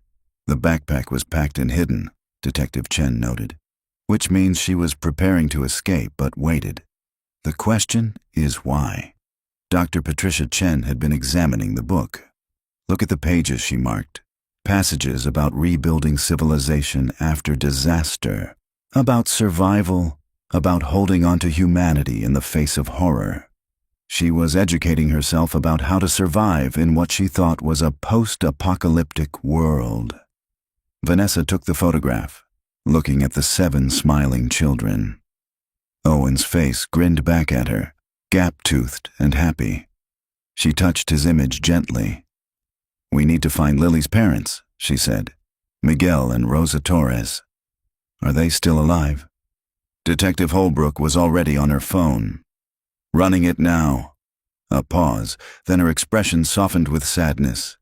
A: The backpack was packed and hidden, Detective Chen noted, which means she was preparing to escape but waited. The question is why. Dr. Patricia Chen had been examining the book. Look at the pages she marked. Passages about rebuilding civilization after disaster, about survival, about holding on to humanity in the face of horror. She was educating herself about how to survive in what she thought was a post-apocalyptic world. Vanessa took the photograph, looking at the 7 smiling children. Owen's face grinned back at her, gap-toothed and happy. She touched his image gently. We need to find Lily's parents, she said. Miguel and Rosa Torres. Are they still alive? Detective Holbrook was already on her phone. Running it now. A pause, then her expression softened with sadness.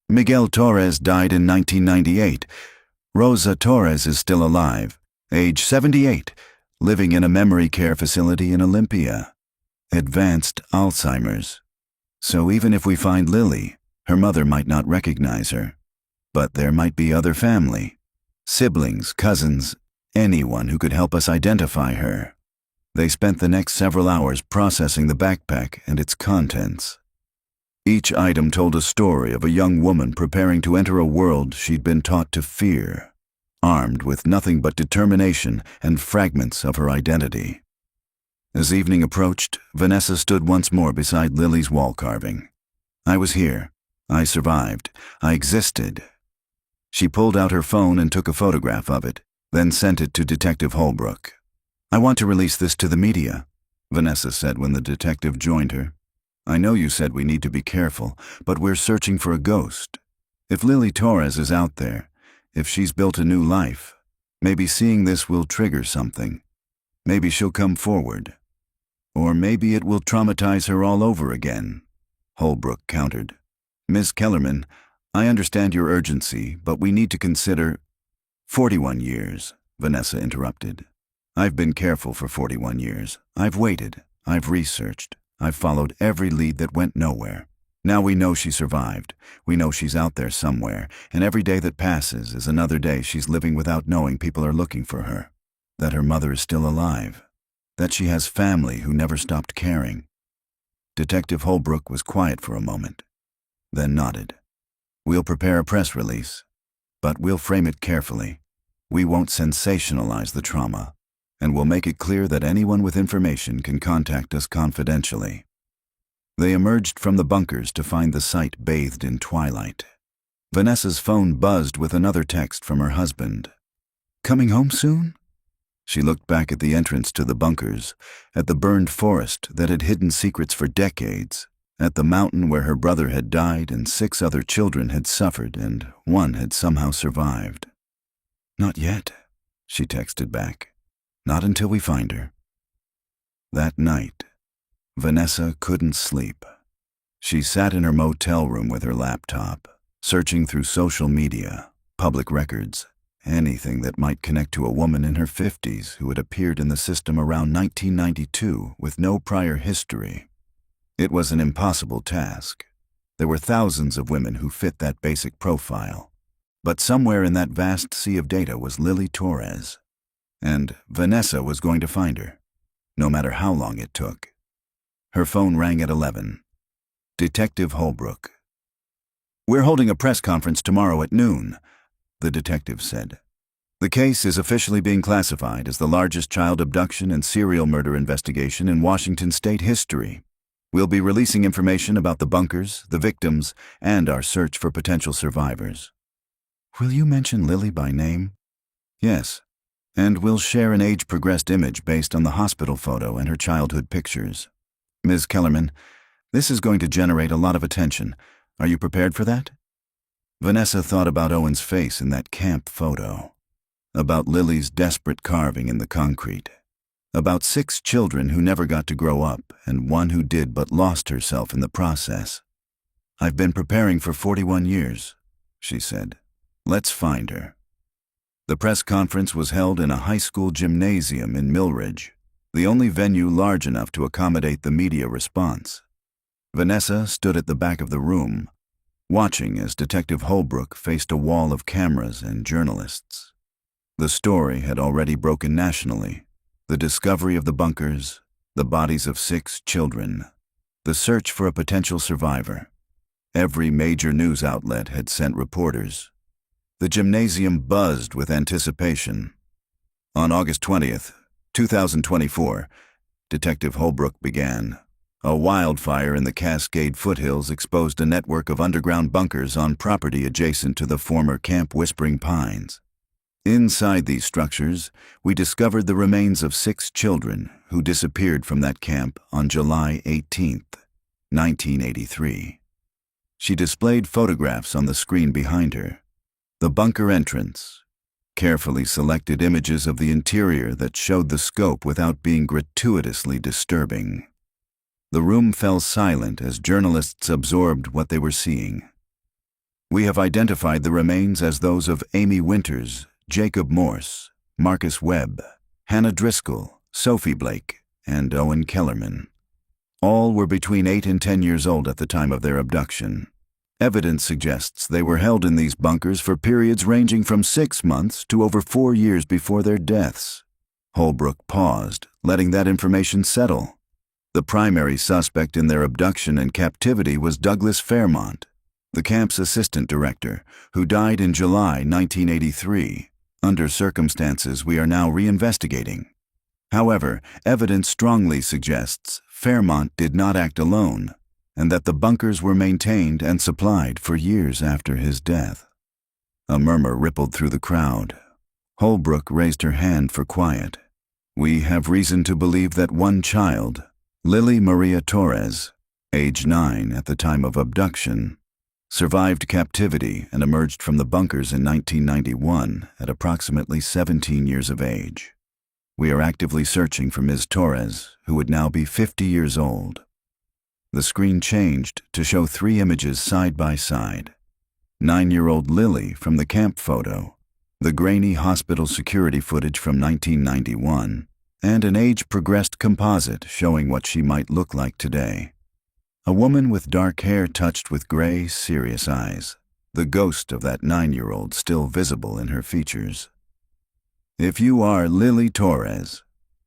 A: Miguel Torres died in 1998. Rosa Torres is still alive, age 78, living in a memory care facility in Olympia. Advanced Alzheimer's. So even if we find Lily, her mother might not recognize her. But there might be other family, siblings, cousins, anyone who could help us identify her. They spent the next several hours processing the backpack and its contents. Each item told a story of a young woman preparing to enter a world she'd been taught to fear, armed with nothing but determination and fragments of her identity. As evening approached, Vanessa stood once more beside Lily's wall carving. I was here. I survived. I existed. She pulled out her phone and took a photograph of it, then sent it to Detective Holbrook. I want to release this to the media, Vanessa said when the detective joined her. I know you said we need to be careful, but we're searching for a ghost. If Lily Torres is out there, if she's built a new life, maybe seeing this will trigger something. Maybe she'll come forward. Or maybe it will traumatize her all over again, Holbrook countered. Ms. Kellerman, I understand your urgency, but we need to consider— 41 years, Vanessa interrupted. I've been careful for 41 years. I've waited. I've researched. I've followed every lead that went nowhere. Now we know she survived. We know she's out there somewhere, and every day that passes is another day she's living without knowing people are looking for her. That her mother is still alive. That she has family who never stopped caring. Detective Holbrook was quiet for a moment, then nodded. We'll prepare a press release, but we'll frame it carefully. We won't sensationalize the trauma, and we'll make it clear that anyone with information can contact us confidentially. They emerged from the bunkers to find the site bathed in twilight. Vanessa's phone buzzed with another text from her husband. Coming home soon? She looked back at the entrance to the bunkers, at the burned forest that had hidden secrets for decades, at the mountain where her brother had died and 6 other children had suffered and 1 had somehow survived. Not yet, she texted back. Not until we find her. That night, Vanessa couldn't sleep. She sat in her motel room with her laptop, searching through social media, public records, anything that might connect to a woman in her 50s who had appeared in the system around 1992 with no prior history. It was an impossible task. There were thousands of women who fit that basic profile. But somewhere in that vast sea of data was Lily Torres. And Vanessa was going to find her, no matter how long it took. Her phone rang at 11. Detective Holbrook. We're holding a press conference tomorrow at noon, the detective said. The case is officially being classified as the largest child abduction and serial murder investigation in Washington state history. We'll be releasing information about the bunkers, the victims, and our search for potential survivors. Will you mention Lily by name? Yes. And we'll share an age-progressed image based on the hospital photo and her childhood pictures. Ms. Kellerman, this is going to generate a lot of attention. Are you prepared for that? Vanessa thought about Owen's face in that camp photo, about Lily's desperate carving in the concrete, about 6 children who never got to grow up and one who did but lost herself in the process. I've been preparing for 41 years, she said. Let's find her. The press conference was held in a high school gymnasium in Millridge, the only venue large enough to accommodate the media response. Vanessa stood at the back of the room, watching as Detective Holbrook faced a wall of cameras and journalists. The story had already broken nationally. The discovery of the bunkers, the bodies of 6 children, the search for a potential survivor. Every major news outlet had sent reporters. The gymnasium buzzed with anticipation. On August 20th, 2024, Detective Holbrook began. A wildfire in the Cascade foothills exposed a network of underground bunkers on property adjacent to the former Camp Whispering Pines. Inside these structures, we discovered the remains of 6 children who disappeared from that camp on July 18th, 1983. She displayed photographs on the screen behind her. The bunker entrance, carefully selected images of the interior that showed the scope without being gratuitously disturbing. The room fell silent as journalists absorbed what they were seeing. We have identified the remains as those of Amy Winters, Jacob Morse, Marcus Webb, Hannah Driscoll, Sophie Blake, and Owen Kellerman. All were between 8 and 10 years old at the time of their abduction. Evidence suggests they were held in these bunkers for periods ranging from 6 months to over 4 years before their deaths. Holbrook paused, letting that information settle. The primary suspect in their abduction and captivity was Douglas Fairmont, the camp's assistant director, who died in July 1983, under circumstances we are now reinvestigating. However, evidence strongly suggests Fairmont did not act alone, and that the bunkers were maintained and supplied for years after his death. A murmur rippled through the crowd. Holbrook raised her hand for quiet. We have reason to believe that one child, Lily Maria Torres, age 9 at the time of abduction, survived captivity and emerged from the bunkers in 1991 at approximately 17 years of age. We are actively searching for Ms. Torres, who would now be 50 years old. The screen changed to show 3 images side by side. 9-year-old Lily from the camp photo, the grainy hospital security footage from 1991, and an age-progressed composite showing what she might look like today. A woman with dark hair touched with gray, serious eyes, the ghost of that 9-year-old still visible in her features. If you are Lily Torres,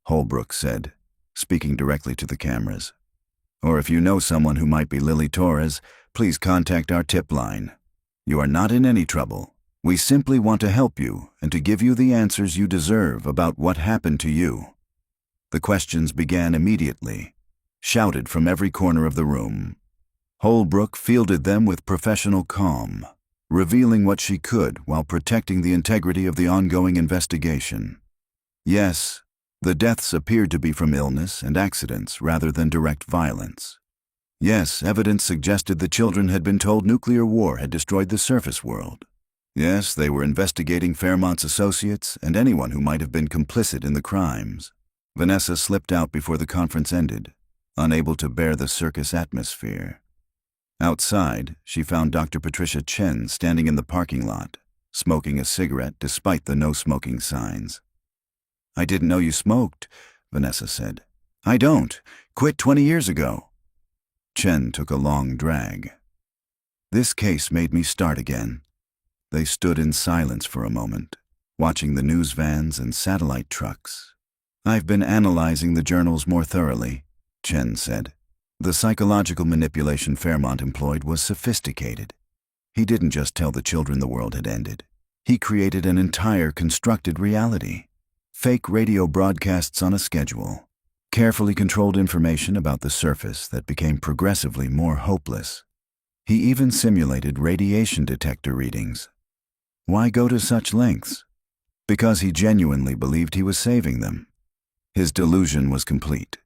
A: Holbrook said, speaking directly to the cameras, or if you know someone who might be Lily Torres, please contact our tip line. You are not in any trouble. We simply want to help you and to give you the answers you deserve about what happened to you. The questions began immediately, shouted from every corner of the room. Holbrook fielded them with professional calm, revealing what she could while protecting the integrity of the ongoing investigation. Yes, the deaths appeared to be from illness and accidents rather than direct violence. Yes, evidence suggested the children had been told nuclear war had destroyed the surface world. Yes, they were investigating Fairmont's associates and anyone who might have been complicit in the crimes. Vanessa slipped out before the conference ended, unable to bear the circus atmosphere. Outside, she found Dr. Patricia Chen standing in the parking lot, smoking a cigarette despite the no-smoking signs. I didn't know you smoked, Vanessa said. I don't. Quit 20 years ago. Chen took a long drag. This case made me start again. They stood in silence for a moment, watching the news vans and satellite trucks. I've been analyzing the journals more thoroughly, Chen said. The psychological manipulation Fairmont employed was sophisticated. He didn't just tell the children the world had ended. He created an entire constructed reality. Fake radio broadcasts on a schedule. Carefully controlled information about the surface that became progressively more hopeless. He even simulated radiation detector readings. Why go to such lengths? Because he genuinely believed he was saving them. His delusion was complete.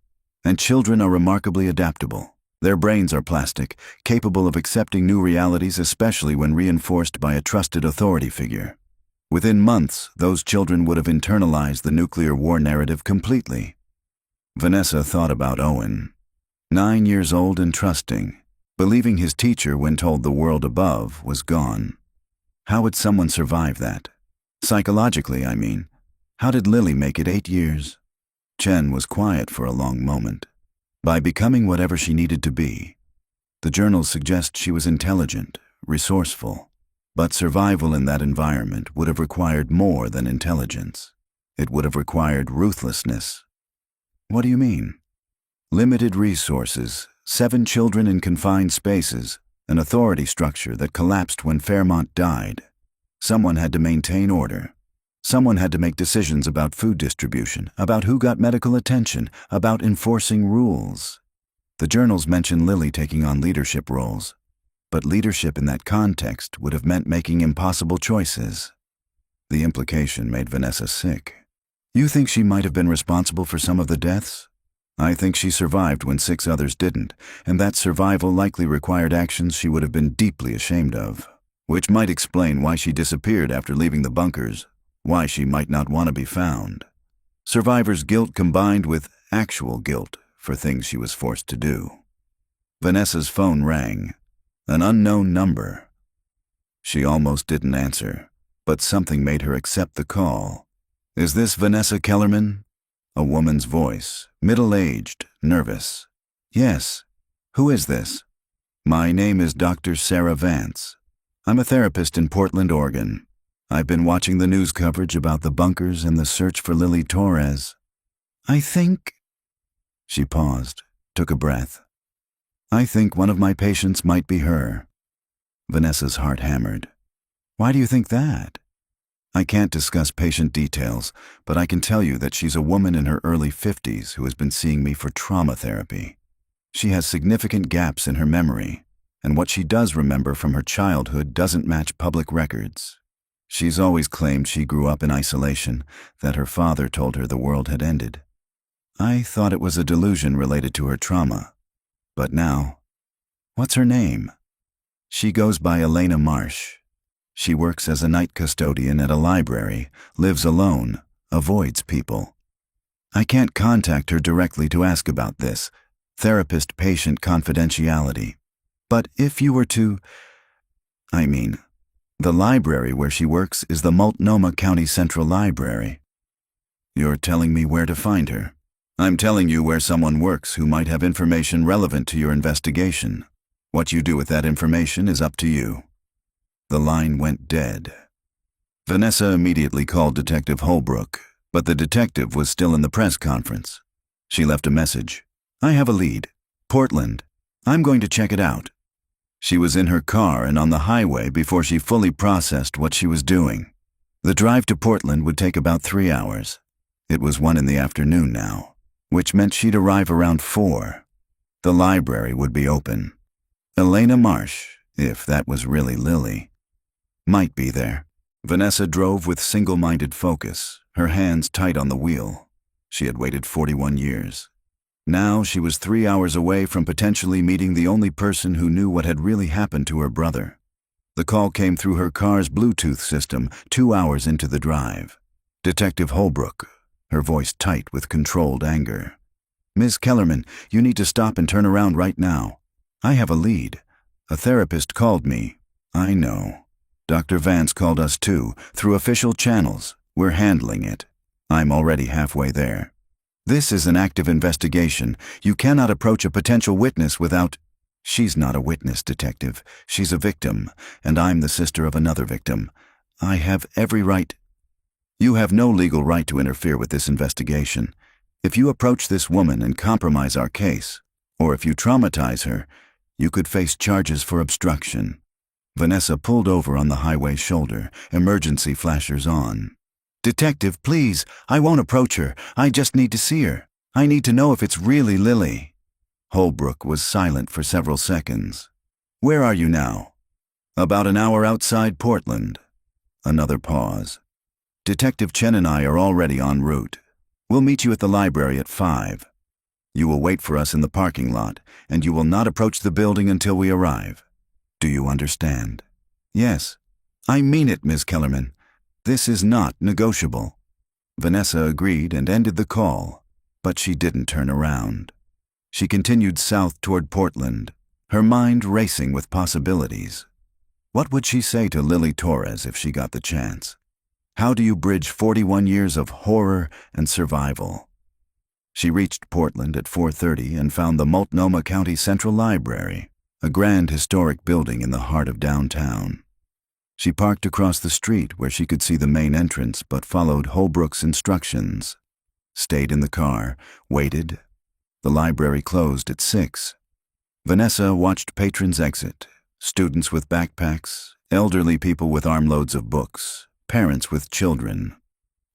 A: And children are remarkably adaptable. Their brains are plastic, capable of accepting new realities, especially when reinforced by a trusted authority figure. Within months, those children would have internalized the nuclear war narrative completely. Vanessa thought about Owen. 9 years old and trusting, believing his teacher when told the world above was gone. How would someone survive that? Psychologically, I mean. How did Lily make it 8 years? Chen was quiet for a long moment. By becoming whatever she needed to be. The journals suggest she was intelligent, resourceful. But survival in that environment would have required more than intelligence. It would have required ruthlessness. What do you mean? Limited resources, 7 children in confined spaces, an authority structure that collapsed when Fairmont died. Someone had to maintain order. Someone had to make decisions about food distribution, about who got medical attention, about enforcing rules. The journals mention Lily taking on leadership roles. But leadership in that context would have meant making impossible choices. The implication made Vanessa sick. You think she might have been responsible for some of the deaths? I think she survived when 6 others didn't, and that survival likely required actions she would have been deeply ashamed of, which might explain why she disappeared after leaving the bunkers, why she might not want to be found. Survivor's guilt combined with actual guilt for things she was forced to do. Vanessa's phone rang. An unknown number. She almost didn't answer, but something made her accept the call. Is this Vanessa Kellerman? A woman's voice, middle-aged, nervous. Yes. Who is this? My name is Dr. Sarah Vance. I'm a therapist in Portland, Oregon. I've been watching the news coverage about the bunkers and the search for Lily Torres. I think... She paused, took a breath. I think one of my patients might be her. Vanessa's heart hammered. Why do you think that? I can't discuss patient details, but I can tell you that she's a woman in her early 50s who has been seeing me for trauma therapy. She has significant gaps in her memory, and what she does remember from her childhood doesn't match public records. She's always claimed she grew up in isolation, that her father told her the world had ended. I thought it was a delusion related to her trauma. But now, what's her name? She goes by Elena Marsh. She works as a night custodian at a library, lives alone, avoids people. I can't contact her directly to ask about this, therapist-patient confidentiality. But if you were to... the library where she works is the Multnomah County Central Library. You're telling me where to find her? I'm telling you where someone works who might have information relevant to your investigation. What you do with that information is up to you. The line went dead. Vanessa immediately called Detective Holbrook, but the detective was still in the press conference. She left a message. I have a lead. Portland. I'm going to check it out. She was in her car and on the highway before she fully processed what she was doing. The drive to Portland would take about 3 hours. It was 1 in the afternoon now, which meant she'd arrive around 4. The library would be open. Elena Marsh, if that was really Lily, might be there. Vanessa drove with single-minded focus, her hands tight on the wheel. She had waited 41 years. Now she was 3 hours away from potentially meeting the only person who knew what had really happened to her brother. The call came through her car's Bluetooth system 2 hours into the drive. Detective Holbrook, her voice tight with controlled anger. Ms. Kellerman, you need to stop and turn around right now. I have a lead. A therapist called me. I know. Dr. Vance called us too, through official channels. We're handling it. I'm already halfway there. This is an active investigation. You cannot approach a potential witness without... She's not a witness, detective. She's a victim, and I'm the sister of another victim. I have every right... You have no legal right to interfere with this investigation. If you approach this woman and compromise our case, or if you traumatize her, you could face charges for obstruction. Vanessa pulled over on the highway's shoulder, emergency flashers on. "Detective, please, I won't approach her. I just need to see her. I need to know if it's really Lily." Holbrook was silent for several seconds. "Where are you now?" "About an hour outside Portland." Another pause. "Detective Chen and I are already en route. We'll meet you at the library at 5. You will wait for us in the parking lot, and you will not approach the building until we arrive. Do you understand?" "Yes." "I mean it, Ms. Kellerman. This is not negotiable." Vanessa agreed and ended the call, but she didn't turn around. She continued south toward Portland, her mind racing with possibilities. What would she say to Lily Torres if she got the chance? How do you bridge 41 years of horror and survival? She reached Portland at 4:30 and found the Multnomah County Central Library, a grand historic building in the heart of downtown. She parked across the street where she could see the main entrance but followed Holbrook's instructions. Stayed in the car, waited. The library closed at 6. Vanessa watched patrons exit, students with backpacks, elderly people with armloads of books, parents with children.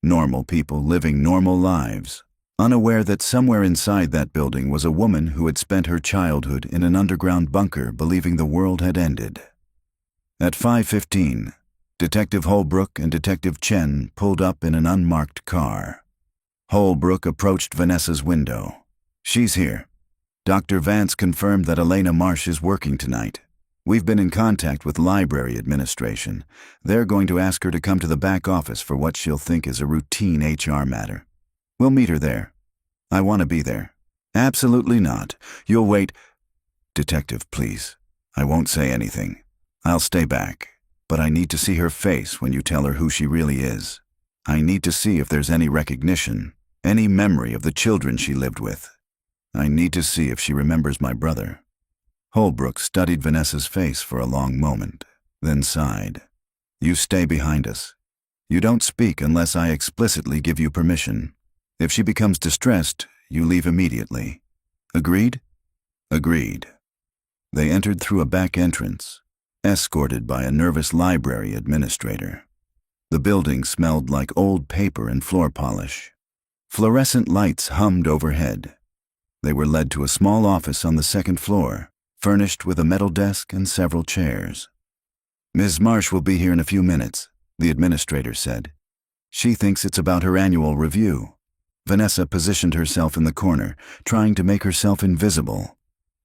A: Normal people living normal lives, unaware that somewhere inside that building was a woman who had spent her childhood in an underground bunker believing the world had ended. At 5:15, Detective Holbrook and Detective Chen pulled up in an unmarked car. Holbrook approached Vanessa's window. "She's here. Dr. Vance confirmed that Elena Marsh is working tonight. We've been in contact with library administration. They're going to ask her to come to the back office for what she'll think is a routine HR matter. We'll meet her there." "I want to be there." "Absolutely not. You'll wait." "Detective, please. I won't say anything. I'll stay back. But I need to see her face when you tell her who she really is. I need to see if there's any recognition, any memory of the children she lived with. I need to see if she remembers my brother." Holbrook studied Vanessa's face for a long moment, then sighed. "You stay behind us. You don't speak unless I explicitly give you permission. If she becomes distressed, you leave immediately. Agreed?" "Agreed." They entered through a back entrance, escorted by a nervous library administrator. The building smelled like old paper and floor polish. Fluorescent lights hummed overhead. They were led to a small office on the second floor, furnished with a metal desk and several chairs. "Ms. Marsh will be here in a few minutes," the administrator said. "She thinks it's about her annual review." Vanessa positioned herself in the corner, trying to make herself invisible.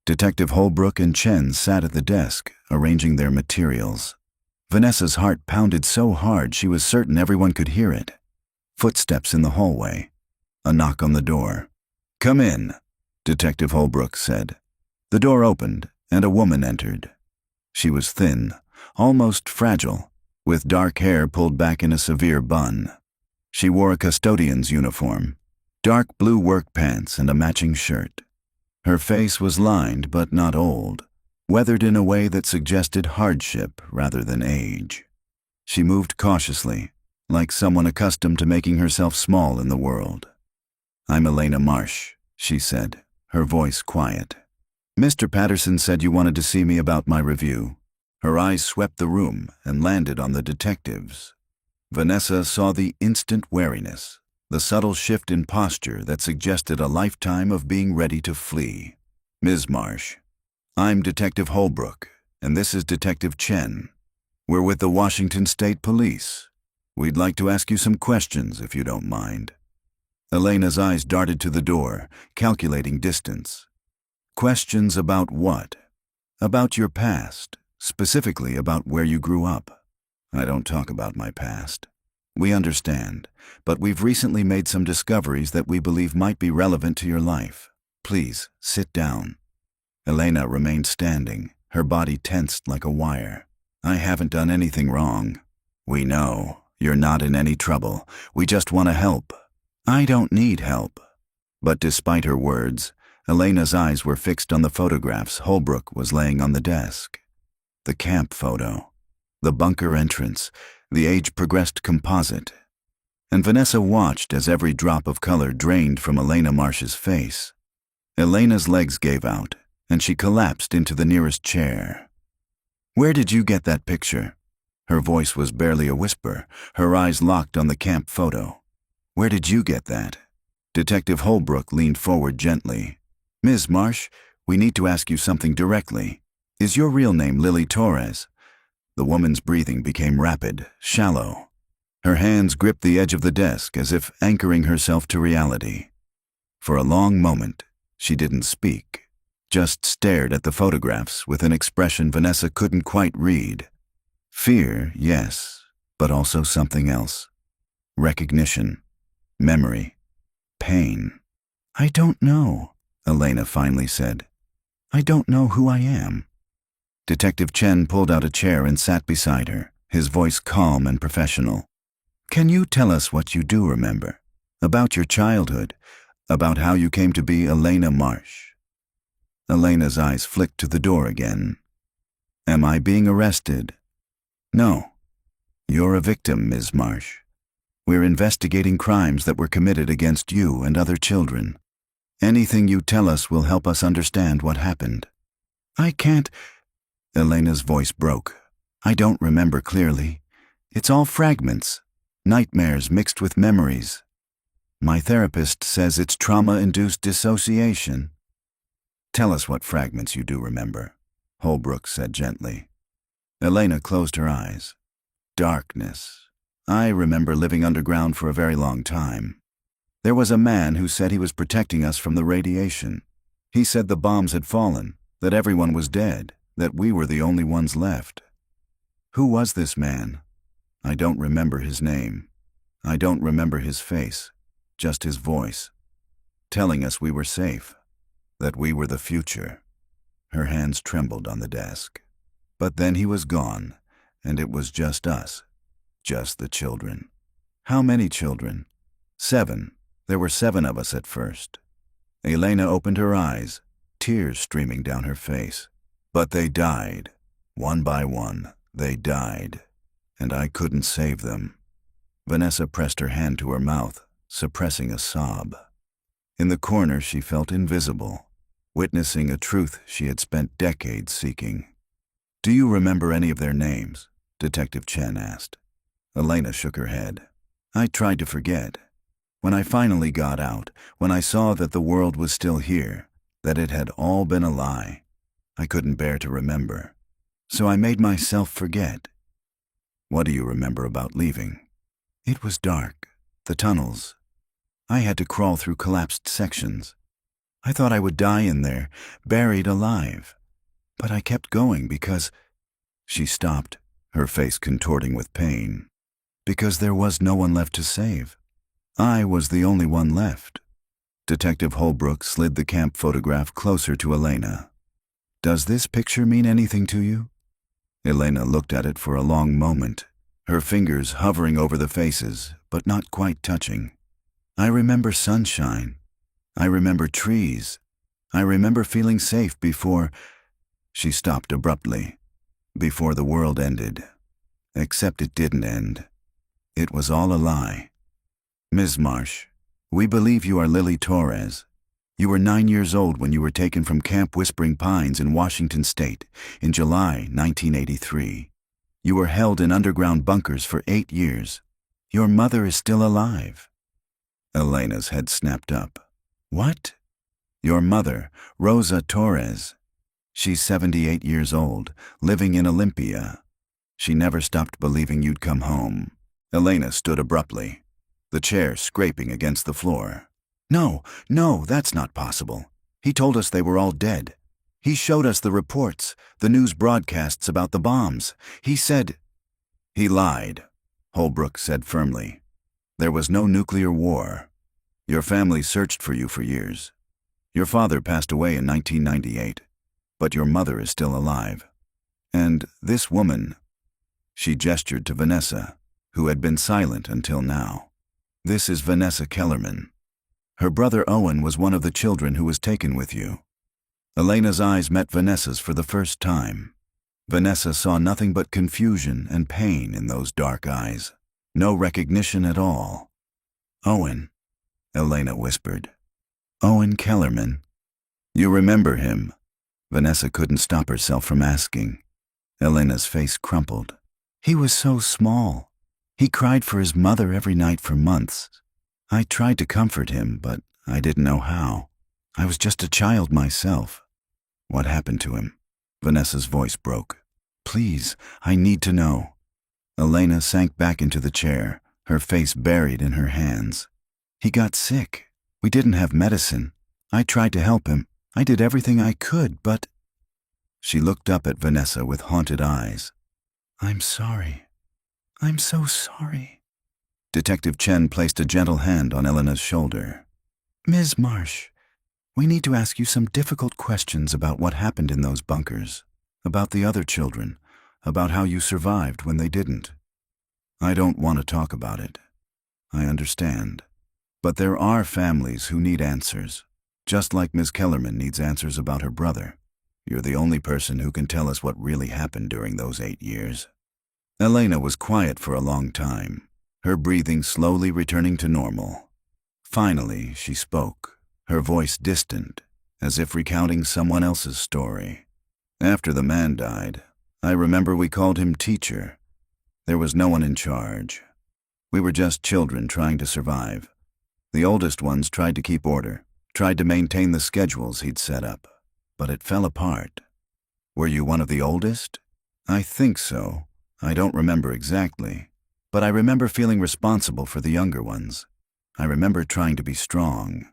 A: Detective Holbrook and Chen sat at the desk, arranging their materials. Vanessa's heart pounded so hard she was certain everyone could hear it. Footsteps in the hallway. A knock on the door. "Come in," Detective Holbrook said. The door opened, and a woman entered. She was thin, almost fragile, with dark hair pulled back in a severe bun. She wore a custodian's uniform, dark blue work pants and a matching shirt. Her face was lined but not old, weathered in a way that suggested hardship rather than age. She moved cautiously, like someone accustomed to making herself small in the world. "I'm Elena Marsh," she said, her voice quiet. "Mr. Patterson said you wanted to see me about my review." Her eyes swept the room and landed on the detectives. Vanessa saw the instant wariness, the subtle shift in posture that suggested a lifetime of being ready to flee. "Ms. Marsh, I'm Detective Holbrook, and this is Detective Chen. We're with the Washington State Police. We'd like to ask you some questions, if you don't mind." Elena's eyes darted to the door, calculating distance. "Questions about what?" "About your past, specifically about where you grew up." "I don't talk about my past." "We understand, but we've recently made some discoveries that we believe might be relevant to your life. Please, sit down." Elena remained standing, her body tensed like a wire. "I haven't done anything wrong." "We know. You're not in any trouble. We just want to help." "I don't need help." But despite her words, Elena's eyes were fixed on the photographs Holbrook was laying on the desk. The camp photo, the bunker entrance, the age-progressed composite. And Vanessa watched as every drop of color drained from Elena Marsh's face. Elena's legs gave out, and she collapsed into the nearest chair. Where did you get that picture? Her voice was barely a whisper, her eyes locked on the camp photo. Where did you get that? Detective Holbrook leaned forward gently. Ms. Marsh, we need to ask you something directly. Is your real name Lily Torres? The woman's breathing became rapid, shallow. Her hands gripped the edge of the desk as if anchoring herself to reality. For a long moment, she didn't speak, just stared at the photographs with an expression Vanessa couldn't quite read. Fear, yes, but also something else. Recognition, memory, pain. I don't know, Elena finally said. I don't know who I am. Detective Chen pulled out a chair and sat beside her, his voice calm and professional. Can you tell us what you do remember? About your childhood, about how you came to be Elena Marsh? Elena's eyes flicked to the door again. Am I being arrested? No. You're a victim, Ms. Marsh. We're investigating crimes that were committed against you and other children. Anything you tell us will help us understand what happened. I can't. Elena's voice broke. I don't remember clearly. It's all fragments, nightmares mixed with memories. My therapist says it's trauma-induced dissociation. Tell us what fragments you do remember, Holbrook said gently. Elena closed her eyes. Darkness. I remember living underground for a very long time. There was a man who said he was protecting us from the radiation. He said the bombs had fallen, that everyone was dead, that we were the only ones left. Who was this man? I don't remember his name. I don't remember his face, just his voice, telling us we were safe, that we were the future. Her hands trembled on the desk. But then he was gone, and it was just us, just the children. How many children? 7. There were 7 of us at first. Elena opened her eyes, tears streaming down her face. But they died. One by one, they died. And I couldn't save them. Vanessa pressed her hand to her mouth, suppressing a sob. In the corner, she felt invisible, witnessing a truth she had spent decades seeking. Do you remember any of their names? Detective Chen asked. Elena shook her head. I tried to forget. When I finally got out, when I saw that the world was still here, that it had all been a lie, I couldn't bear to remember. So I made myself forget. What do you remember about leaving? It was dark. The tunnels. I had to crawl through collapsed sections. I thought I would die in there, buried alive. But I kept going because... She stopped, her face contorting with pain. Because there was no one left to save. I was the only one left. Detective Holbrook slid the camp photograph closer to Elena. Does this picture mean anything to you? Elena looked at it for a long moment, her fingers hovering over the faces, but not quite touching. I remember sunshine. I remember trees. I remember feeling safe before... She stopped abruptly. Before the world ended. Except it didn't end. It was all a lie. Ms. Marsh, we believe you are Lily Torres. You were 9 years old when you were taken from Camp Whispering Pines in Washington State in July 1983. You were held in underground bunkers for 8 years. Your mother is still alive. Elena's head snapped up. What? Your mother, Rosa Torres. She's 78 years old, living in Olympia. She never stopped believing you'd come home. Elena stood abruptly, the chair scraping against the floor. No, that's not possible. He told us they were all dead. He showed us the reports, the news broadcasts about the bombs. He said... He lied, Holbrook said firmly. There was no nuclear war. Your family searched for you for years. Your father passed away in 1998, but your mother is still alive. And this woman... She gestured to Vanessa, who had been silent until now. This is Vanessa Kellerman. Her brother Owen was one of the children who was taken with you. Elena's eyes met Vanessa's for the first time. Vanessa saw nothing but confusion and pain in those dark eyes. No recognition at all. Owen, Elena whispered. Owen Kellerman. You remember him? Vanessa couldn't stop herself from asking. Elena's face crumpled. He was so small. He cried for his mother every night for months. I tried to comfort him, but I didn't know how. I was just a child myself. What happened to him? Vanessa's voice broke. Please, I need to know. Elena sank back into the chair, her face buried in her hands. He got sick. We didn't have medicine. I tried to help him. I did everything I could, but... She looked up at Vanessa with haunted eyes. I'm sorry. I'm so sorry. Detective Chen placed a gentle hand on Elena's shoulder. Ms. Marsh, we need to ask you some difficult questions about what happened in those bunkers, about the other children, about how you survived when they didn't. I don't want to talk about it. I understand. But there are families who need answers, just like Ms. Kellerman needs answers about her brother. You're the only person who can tell us what really happened during those 8 years. Elena was quiet for a long time, her breathing slowly returning to normal. Finally, she spoke, her voice distant, as if recounting someone else's story. After the man died, I remember we called him teacher. There was no one in charge. We were just children trying to survive. The oldest ones tried to keep order, tried to maintain the schedules he'd set up, but it fell apart. Were you one of the oldest? I think so. I don't remember exactly, but I remember feeling responsible for the younger ones. I remember trying to be strong.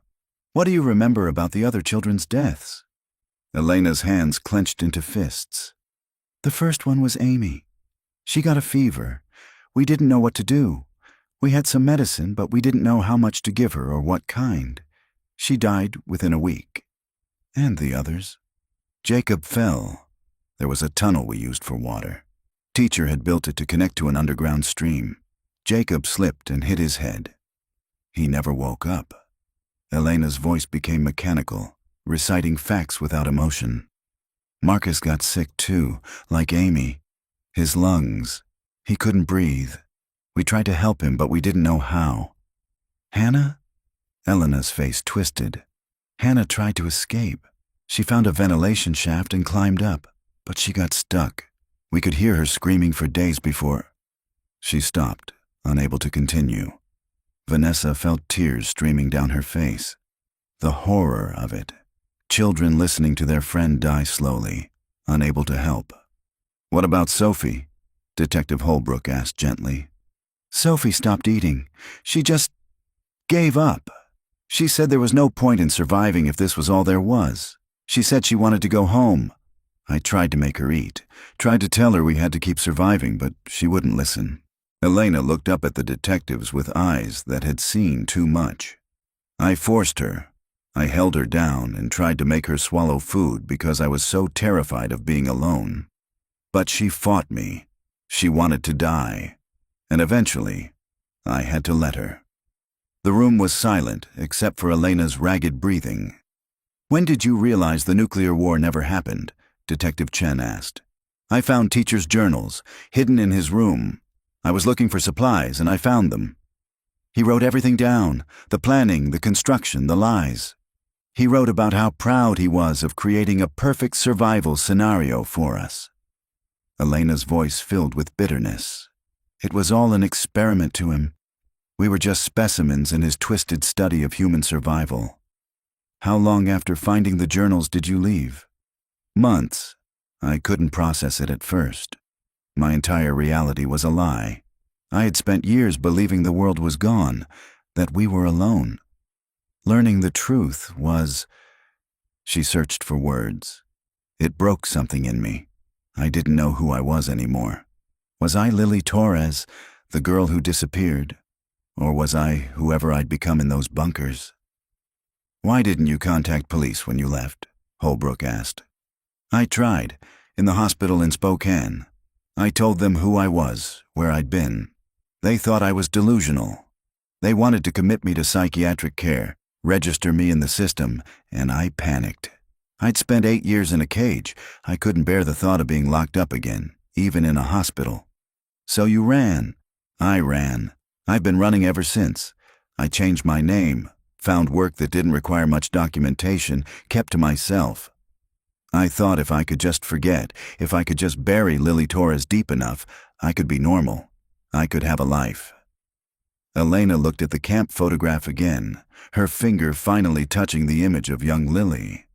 A: What do you remember about the other children's deaths? Elena's hands clenched into fists. The first one was Amy. She got a fever. We didn't know what to do. We had some medicine, but we didn't know how much to give her or what kind. She died within a week. And the others? Jacob fell. There was a tunnel we used for water. Teacher had built it to connect to an underground stream. Jacob slipped and hit his head. He never woke up. Elena's voice became mechanical, reciting facts without emotion. Marcus got sick too, like Amy. His lungs. He couldn't breathe. We tried to help him, but we didn't know how. Hannah? Elena's face twisted. Hannah tried to escape. She found a ventilation shaft and climbed up, but she got stuck. We could hear her screaming for days before. She stopped, unable to continue. Vanessa felt tears streaming down her face. The horror of it. Children listening to their friend die slowly, unable to help. What about Sophie? Detective Holbrook asked gently. Sophie stopped eating. She just gave up. She said there was no point in surviving if this was all there was. She said she wanted to go home. I tried to make her eat, tried to tell her we had to keep surviving, but she wouldn't listen. Elena looked up at the detectives with eyes that had seen too much. I forced her. I held her down and tried to make her swallow food because I was so terrified of being alone. But she fought me. She wanted to die. And eventually, I had to let her. The room was silent except for Elena's ragged breathing. When did you realize the nuclear war never happened? Detective Chen asked. I found teacher's journals, hidden in his room. I was looking for supplies and I found them. He wrote everything down, the planning, the construction, the lies. He wrote about how proud he was of creating a perfect survival scenario for us. Elena's voice filled with bitterness. It was all an experiment to him. We were just specimens in his twisted study of human survival. How long after finding the journals did you leave? Months. I couldn't process it at first. My entire reality was a lie. I had spent years believing the world was gone, that we were alone. Learning the truth was... She searched for words. It broke something in me. I didn't know who I was anymore. Was I Lily Torres, the girl who disappeared? Or was I whoever I'd become in those bunkers? Why didn't you contact police when you left? Holbrook asked. I tried, in the hospital in Spokane. I told them who I was, where I'd been. They thought I was delusional. They wanted to commit me to psychiatric care, register me in the system, and I panicked. I'd spent 8 years in a cage. I couldn't bear the thought of being locked up again, even in a hospital. So you ran. I ran. I've been running ever since. I changed my name, found work that didn't require much documentation, kept to myself. I thought if I could just forget, if I could just bury Lily Torres deep enough, I could be normal. I could have a life. Elena looked at the camp photograph again, her finger finally touching the image of young Lily.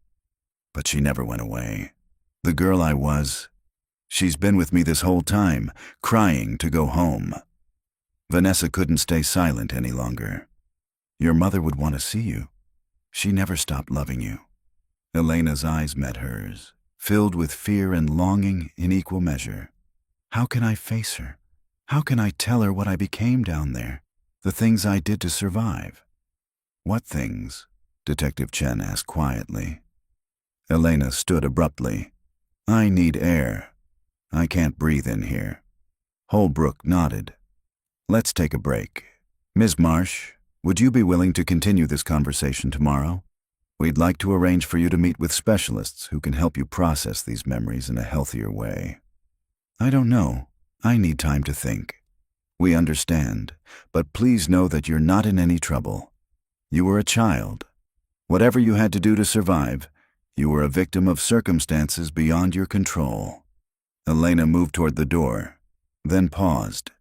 A: But she never went away. The girl I was. She's been with me this whole time, crying to go home. Vanessa couldn't stay silent any longer. Your mother would want to see you. She never stopped loving you. Elena's eyes met hers, filled with fear and longing in equal measure. How can I face her? How can I tell her what I became down there? The things I did to survive? What things? Detective Chen asked quietly. Elena stood abruptly. I need air. I can't breathe in here. Holbrook nodded. Let's take a break. Ms. Marsh, would you be willing to continue this conversation tomorrow? We'd like to arrange for you to meet with specialists who can help you process these memories in a healthier way. I don't know. I need time to think. We understand, but please know that you're not in any trouble. You were a child. Whatever you had to do to survive, you were a victim of circumstances beyond your control. Elena moved toward the door, then paused.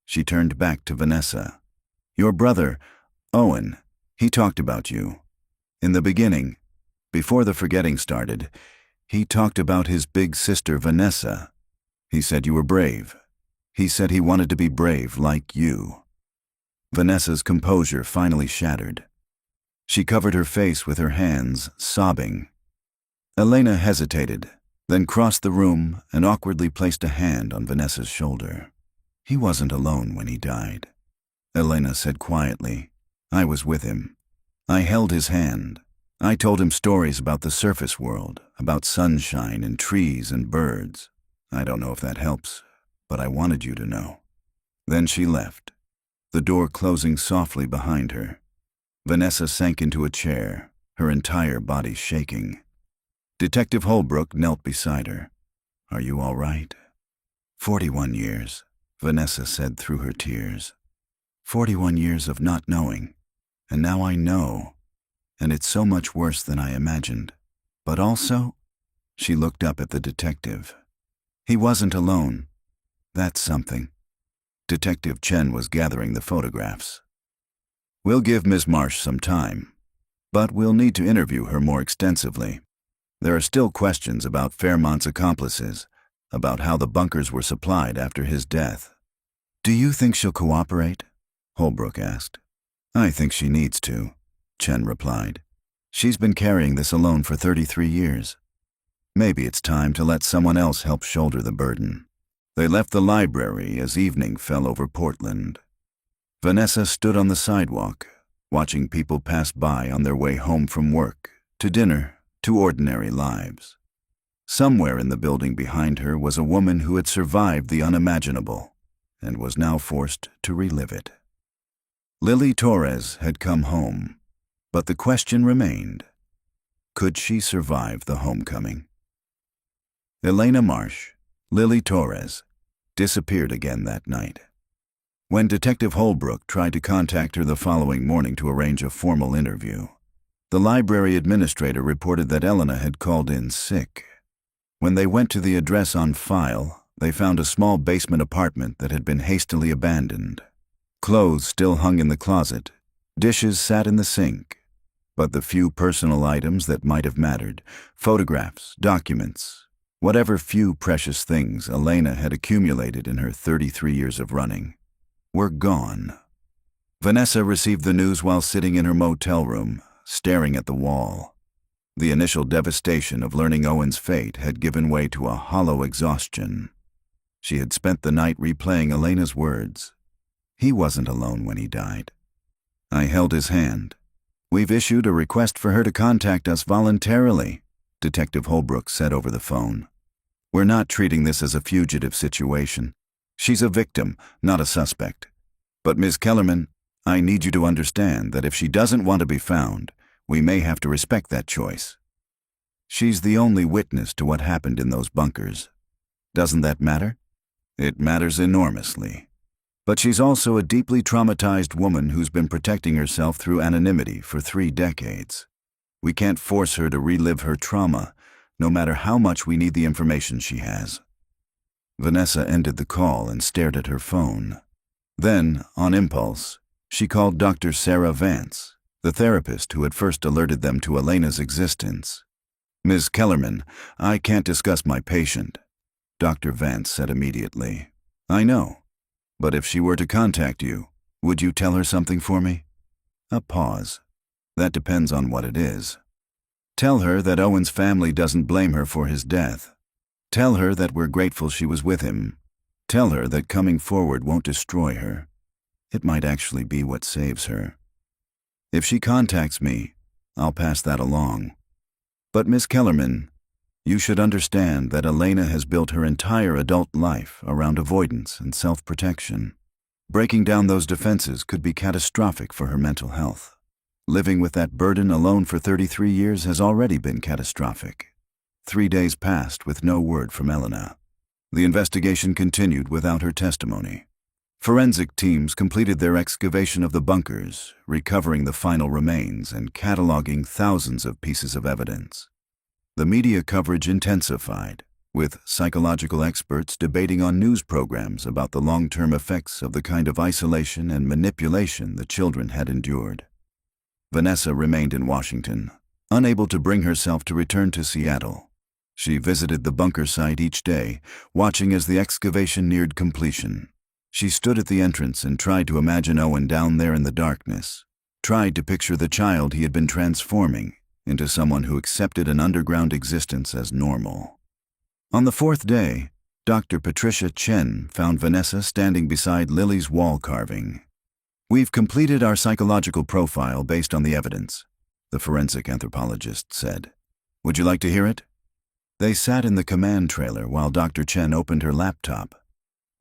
A: She turned back to Vanessa. Your brother, Owen, he talked about you. In the beginning, before the forgetting started, he talked about his big sister Vanessa. He said you were brave. He said he wanted to be brave like you. Vanessa's composure finally shattered. She covered her face with her hands, sobbing. Elena hesitated, then crossed the room and awkwardly placed a hand on Vanessa's shoulder. He wasn't alone when he died. Elena said quietly, I was with him. I held his hand. I told him stories about the surface world, about sunshine and trees and birds. I don't know if that helps, but I wanted you to know. Then she left, the door closing softly behind her. Vanessa sank into a chair, her entire body shaking. Detective Holbrook knelt beside her. Are you all right? 41 years, Vanessa said through her tears. 41 years of not knowing, and now I know, and it's so much worse than I imagined. But also, she looked up at the detective. He wasn't alone. That's something. Detective Chen was gathering the photographs. We'll give Ms. Marsh some time, but we'll need to interview her more extensively. There are still questions about Fairmont's accomplices, about how the bunkers were supplied after his death. Do you think she'll cooperate? Holbrook asked. I think she needs to, Chen replied. She's been carrying this alone for 33 years. Maybe it's time to let someone else help shoulder the burden. They left the library as evening fell over Portland. Vanessa stood on the sidewalk, watching people pass by on their way home from work, to dinner, to ordinary lives. Somewhere in the building behind her was a woman who had survived the unimaginable and was now forced to relive it. Lily Torres had come home, but the question remained, could she survive the homecoming? Elena Marsh, Lily Torres, disappeared again that night. When Detective Holbrook tried to contact her the following morning to arrange a formal interview, the library administrator reported that Elena had called in sick. When they went to the address on file, they found a small basement apartment that had been hastily abandoned. Clothes still hung in the closet, dishes sat in the sink, but the few personal items that might have mattered, photographs, documents, whatever few precious things Elena had accumulated in her 33 years of running, were gone. Vanessa received the news while sitting in her motel room, staring at the wall. The initial devastation of learning Owen's fate had given way to a hollow exhaustion. She had spent the night replaying Elena's words. He wasn't alone when he died. I held his hand. We've issued a request for her to contact us voluntarily, Detective Holbrook said over the phone. We're not treating this as a fugitive situation. She's a victim, not a suspect. But Ms. Kellerman, I need you to understand that if she doesn't want to be found, we may have to respect that choice. She's the only witness to what happened in those bunkers. Doesn't that matter? It matters enormously. But she's also a deeply traumatized woman who's been protecting herself through anonymity for 3 decades. We can't force her to relive her trauma, no matter how much we need the information she has." Vanessa ended the call and stared at her phone. Then, on impulse, she called Dr. Sarah Vance, the therapist who had first alerted them to Elena's existence. "Ms. Kellerman, I can't discuss my patient," Dr. Vance said immediately. "I know, but if she were to contact you, would you tell her something for me?" A pause. "That depends on what it is. Tell her that Owen's family doesn't blame her for his death. Tell her that we're grateful she was with him. Tell her that coming forward won't destroy her. It might actually be what saves her. If she contacts me, I'll pass that along. But Miss Kellerman, you should understand that Elena has built her entire adult life around avoidance and self-protection. Breaking down those defenses could be catastrophic for her mental health. Living with that burden alone for 33 years has already been catastrophic." 3 days passed with no word from Elena. The investigation continued without her testimony. Forensic teams completed their excavation of the bunkers, recovering the final remains and cataloging thousands of pieces of evidence. The media coverage intensified, with psychological experts debating on news programs about the long-term effects of the kind of isolation and manipulation the children had endured. Vanessa remained in Washington, unable to bring herself to return to Seattle. She visited the bunker site each day, watching as the excavation neared completion. She stood at the entrance and tried to imagine Owen down there in the darkness, tried to picture the child he had been transforming into someone who accepted an underground existence as normal. On the 4th day, Dr. Patricia Chen found Vanessa standing beside Lily's wall carving. "We've completed our psychological profile based on the evidence," the forensic anthropologist said. "Would you like to hear it?" They sat in the command trailer while Dr. Chen opened her laptop.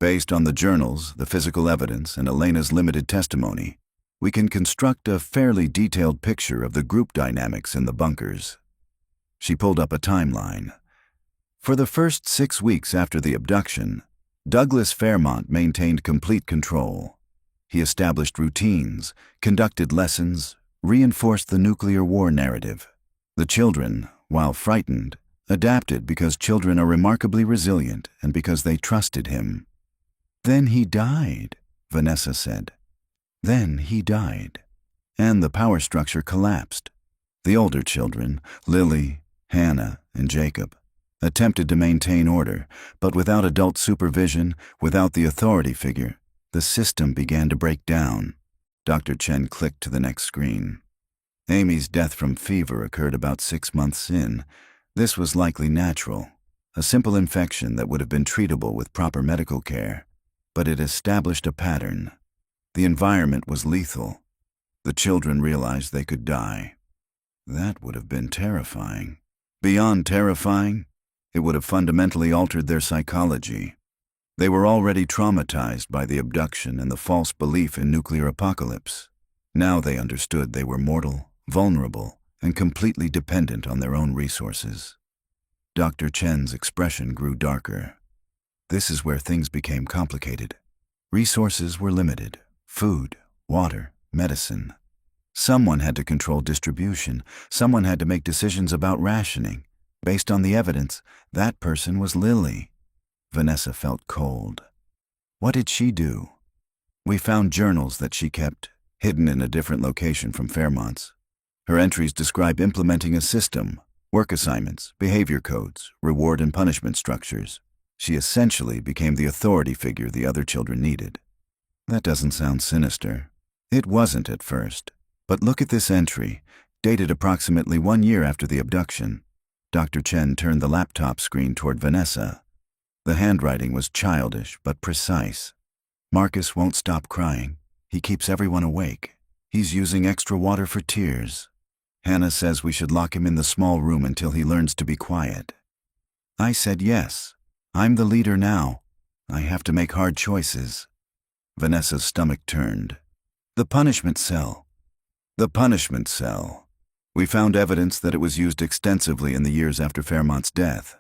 A: "Based on the journals, the physical evidence, and Elena's limited testimony, we can construct a fairly detailed picture of the group dynamics in the bunkers." She pulled up a timeline. For the first 6 weeks after the abduction, Douglas Fairmont maintained complete control. He established routines, conducted lessons, reinforced the nuclear war narrative. The children, while frightened, adapted because children are remarkably resilient and because they trusted him. "Then he died," Vanessa said. "Then he died." And the power structure collapsed. The older children, Lily, Hannah, and Jacob, attempted to maintain order, but without adult supervision, without the authority figure, the system began to break down. Dr. Chen clicked to the next screen. Amy's death from fever occurred about 6 months in. This was likely natural, a simple infection that would have been treatable with proper medical care, but it established a pattern. The environment was lethal. The children realized they could die. That would have been terrifying. Beyond terrifying, it would have fundamentally altered their psychology. They were already traumatized by the abduction and the false belief in nuclear apocalypse. Now they understood they were mortal, vulnerable, and completely dependent on their own resources. Dr. Chen's expression grew darker. This is where things became complicated. Resources were limited: food, water, medicine. Someone had to control distribution. Someone had to make decisions about rationing. Based on the evidence, that person was Lily. Vanessa felt cold. What did she do? We found journals that she kept, hidden in a different location from Fairmont's. Her entries describe implementing a system, work assignments, behavior codes, reward and punishment structures. She essentially became the authority figure the other children needed. That doesn't sound sinister. It wasn't at first. But look at this entry, dated approximately 1 year after the abduction. Dr. Chen turned the laptop screen toward Vanessa. The handwriting was childish but precise. "Marcus won't stop crying. He keeps everyone awake. He's using extra water for tears. Hannah says we should lock him in the small room until he learns to be quiet." I said yes. I'm the leader now. I have to make hard choices. Vanessa's stomach turned. The punishment cell. The punishment cell. We found evidence that it was used extensively in the years after Fairmont's death.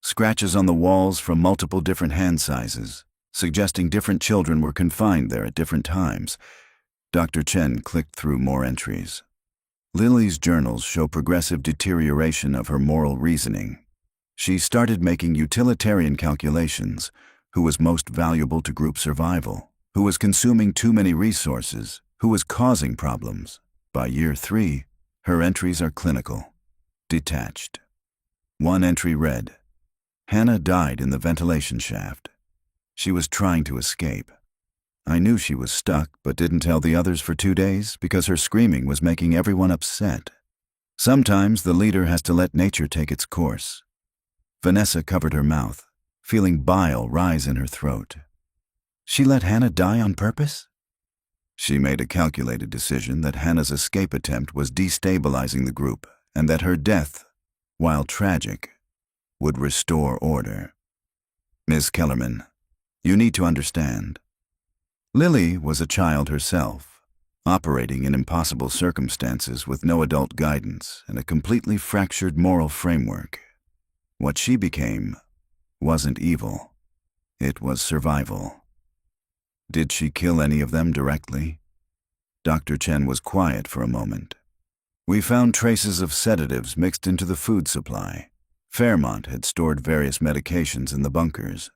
A: Scratches on the walls from multiple different hand sizes, suggesting different children were confined there at different times. Dr. Chen clicked through more entries. Lily's journals show progressive deterioration of her moral reasoning. She started making utilitarian calculations: who was most valuable to group survival, who was consuming too many resources, who was causing problems. By year 3, her entries are clinical, detached. One entry read, "Hannah died in the ventilation shaft. She was trying to escape. I knew she was stuck, but didn't tell the others for 2 days because her screaming was making everyone upset. Sometimes the leader has to let nature take its course." Vanessa covered her mouth, feeling bile rise in her throat. She let Hannah die on purpose? She made a calculated decision that Hannah's escape attempt was destabilizing the group, and that her death, while tragic, would restore order. Ms. Kellerman, you need to understand. Lily was a child herself, operating in impossible circumstances with no adult guidance and a completely fractured moral framework. What she became wasn't evil. It was survival. Did she kill any of them directly? Dr. Chen was quiet for a moment. We found traces of sedatives mixed into the food supply. Fairmont had stored various medications in the bunkers.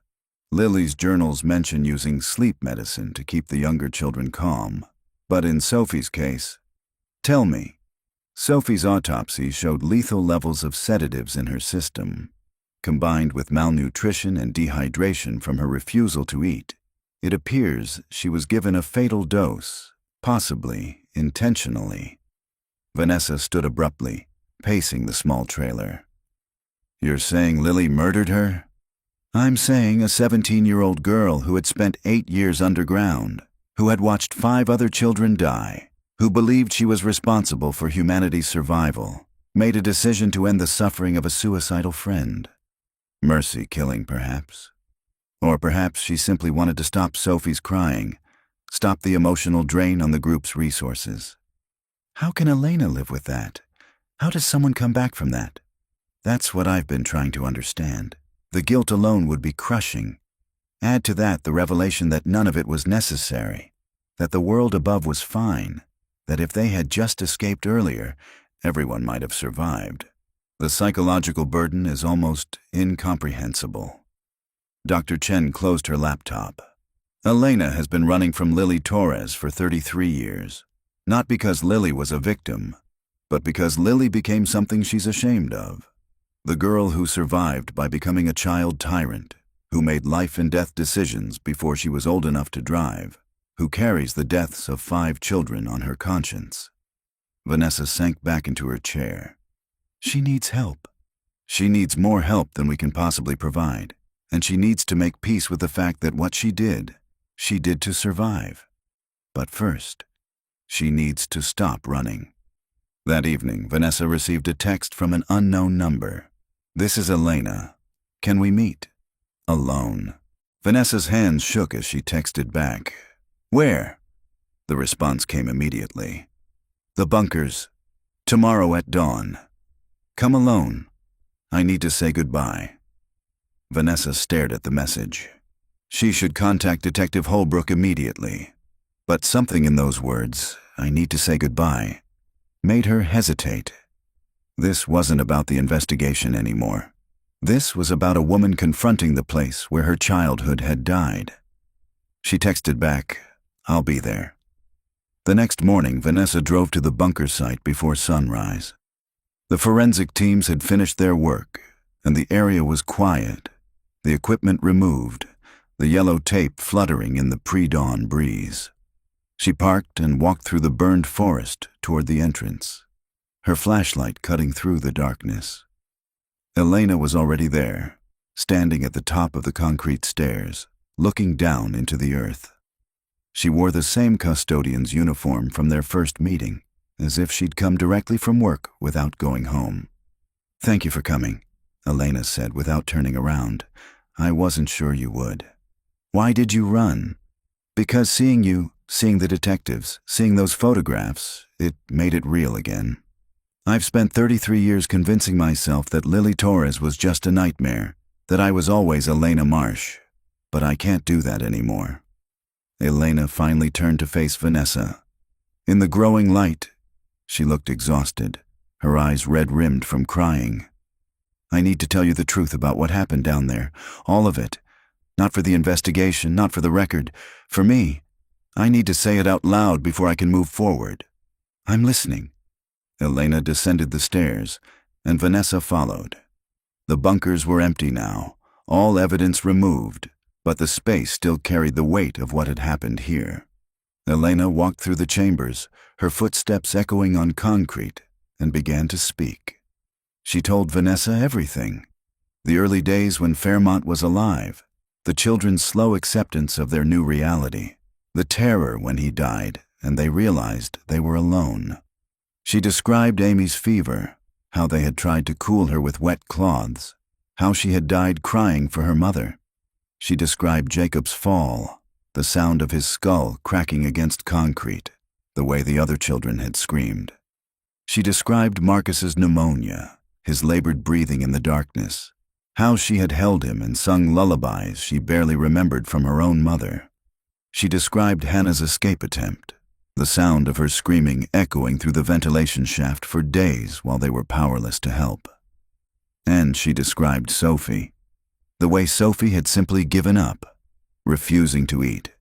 A: Lily's journals mention using sleep medicine to keep the younger children calm. But in Sophie's case, tell me, Sophie's autopsy showed lethal levels of sedatives in her system. Combined with malnutrition and dehydration from her refusal to eat, it appears she was given a fatal dose, possibly intentionally. Vanessa stood abruptly, pacing the small trailer. You're saying Lily murdered her? I'm saying a 17-year-old girl who had spent 8 years underground, who had watched 5 other children die, who believed she was responsible for humanity's survival, made a decision to end the suffering of a suicidal friend. Mercy killing, perhaps. Or perhaps she simply wanted to stop Sophie's crying, stop the emotional drain on the group's resources. How can Elena live with that? How does someone come back from that? That's what I've been trying to understand. The guilt alone would be crushing. Add to that the revelation that none of it was necessary, that the world above was fine, that if they had just escaped earlier, everyone might have survived. The psychological burden is almost incomprehensible. Dr. Chen closed her laptop. Elena has been running from Lily Torres for 33 years. Not because Lily was a victim, but because Lily became something she's ashamed of. The girl who survived by becoming a child tyrant, who made life-and-death decisions before she was old enough to drive, who carries the deaths of 5 children on her conscience. Vanessa sank back into her chair. She needs help. She needs more help than we can possibly provide. And she needs to make peace with the fact that what she did to survive. But first, she needs to stop running. That evening, Vanessa received a text from an unknown number. This is Elena. Can we meet? Alone. Vanessa's hands shook as she texted back. Where? The response came immediately. The bunkers. Tomorrow at dawn. Come alone. I need to say goodbye. Vanessa stared at the message. She should contact Detective Holbrook immediately. But something in those words, I need to say goodbye, made her hesitate. This wasn't about the investigation anymore. This was about a woman confronting the place where her childhood had died. She texted back, I'll be there. The next morning, Vanessa drove to the bunker site before sunrise. The forensic teams had finished their work, and the area was quiet. The equipment removed, the yellow tape fluttering in the pre-dawn breeze. She parked and walked through the burned forest toward the entrance, her flashlight cutting through the darkness. Elena was already there, standing at the top of the concrete stairs, looking down into the earth. She wore the same custodian's uniform from their first meeting, as if she'd come directly from work without going home. Thank you for coming, Elena said without turning around. I wasn't sure you would. Why did you run? Because seeing you, seeing the detectives, seeing those photographs, it made it real again. I've spent 33 years convincing myself that Lily Torres was just a nightmare, that I was always Elena Marsh, but I can't do that anymore. Elena finally turned to face Vanessa. In the growing light, she looked exhausted, her eyes red-rimmed from crying. I need to tell you the truth about what happened down there. All of it. Not for the investigation, not for the record. For me. I need to say it out loud before I can move forward. I'm listening. Elena descended the stairs, and Vanessa followed. The bunkers were empty now, all evidence removed, but the space still carried the weight of what had happened here. Elena walked through the chambers, her footsteps echoing on concrete, and began to speak. She told Vanessa everything. The early days when Fairmont was alive, the children's slow acceptance of their new reality, the terror when he died and they realized they were alone. She described Amy's fever, how they had tried to cool her with wet cloths, how she had died crying for her mother. She described Jacob's fall, the sound of his skull cracking against concrete, the way the other children had screamed. She described Marcus's pneumonia, his labored breathing in the darkness, how she had held him and sung lullabies she barely remembered from her own mother. She described Hannah's escape attempt, the sound of her screaming echoing through the ventilation shaft for days while they were powerless to help. And she described Sophie, the way Sophie had simply given up, refusing to eat,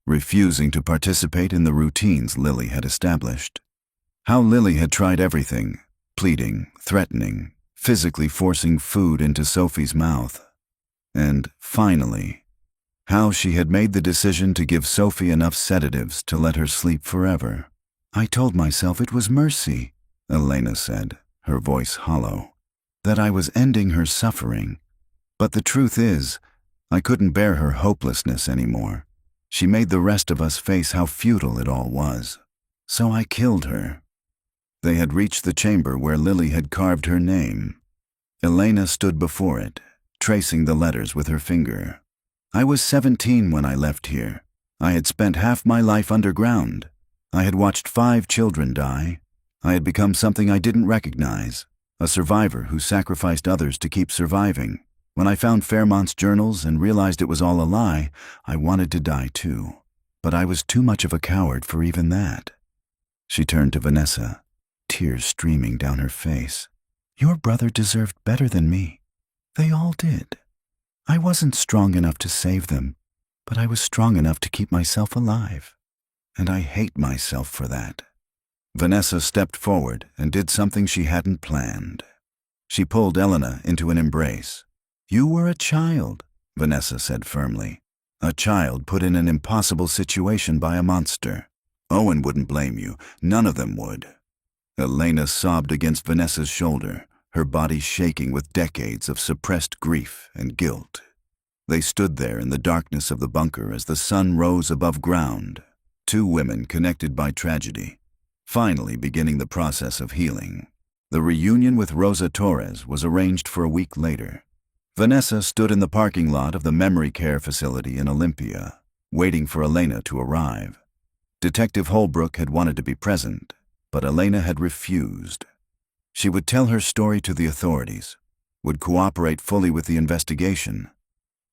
A: refusing to participate in the routines Lily had established. How Lily had tried everything, pleading, threatening, physically forcing food into Sophie's mouth. And, finally, how she had made the decision to give Sophie enough sedatives to let her sleep forever. I told myself it was mercy, Elena said, her voice hollow, that I was ending her suffering. But the truth is, I couldn't bear her hopelessness anymore. She made the rest of us face how futile it all was. So I killed her. They had reached the chamber where Lily had carved her name. Elena stood before it, tracing the letters with her finger. I was 17 when I left here. I had spent half my life underground. I had watched 5 children die. I had become something I didn't recognize, a survivor who sacrificed others to keep surviving. When I found Fairmont's journals and realized it was all a lie, I wanted to die too. But I was too much of a coward for even that. She turned to Vanessa, tears streaming down her face. Your brother deserved better than me. They all did. I wasn't strong enough to save them, but I was strong enough to keep myself alive. And I hate myself for that. Vanessa stepped forward and did something she hadn't planned. She pulled Elena into an embrace. You were a child, Vanessa said firmly. A child put in an impossible situation by a monster. Owen wouldn't blame you. None of them would. Elena sobbed against Vanessa's shoulder, her body shaking with decades of suppressed grief and guilt. They stood there in the darkness of the bunker as the sun rose above ground, 2 women connected by tragedy, finally beginning the process of healing. The reunion with Rosa Torres was arranged for a week later. Vanessa stood in the parking lot of the memory care facility in Olympia, waiting for Elena to arrive. Detective Holbrook had wanted to be present, but Elena had refused. She would tell her story to the authorities, would cooperate fully with the investigation.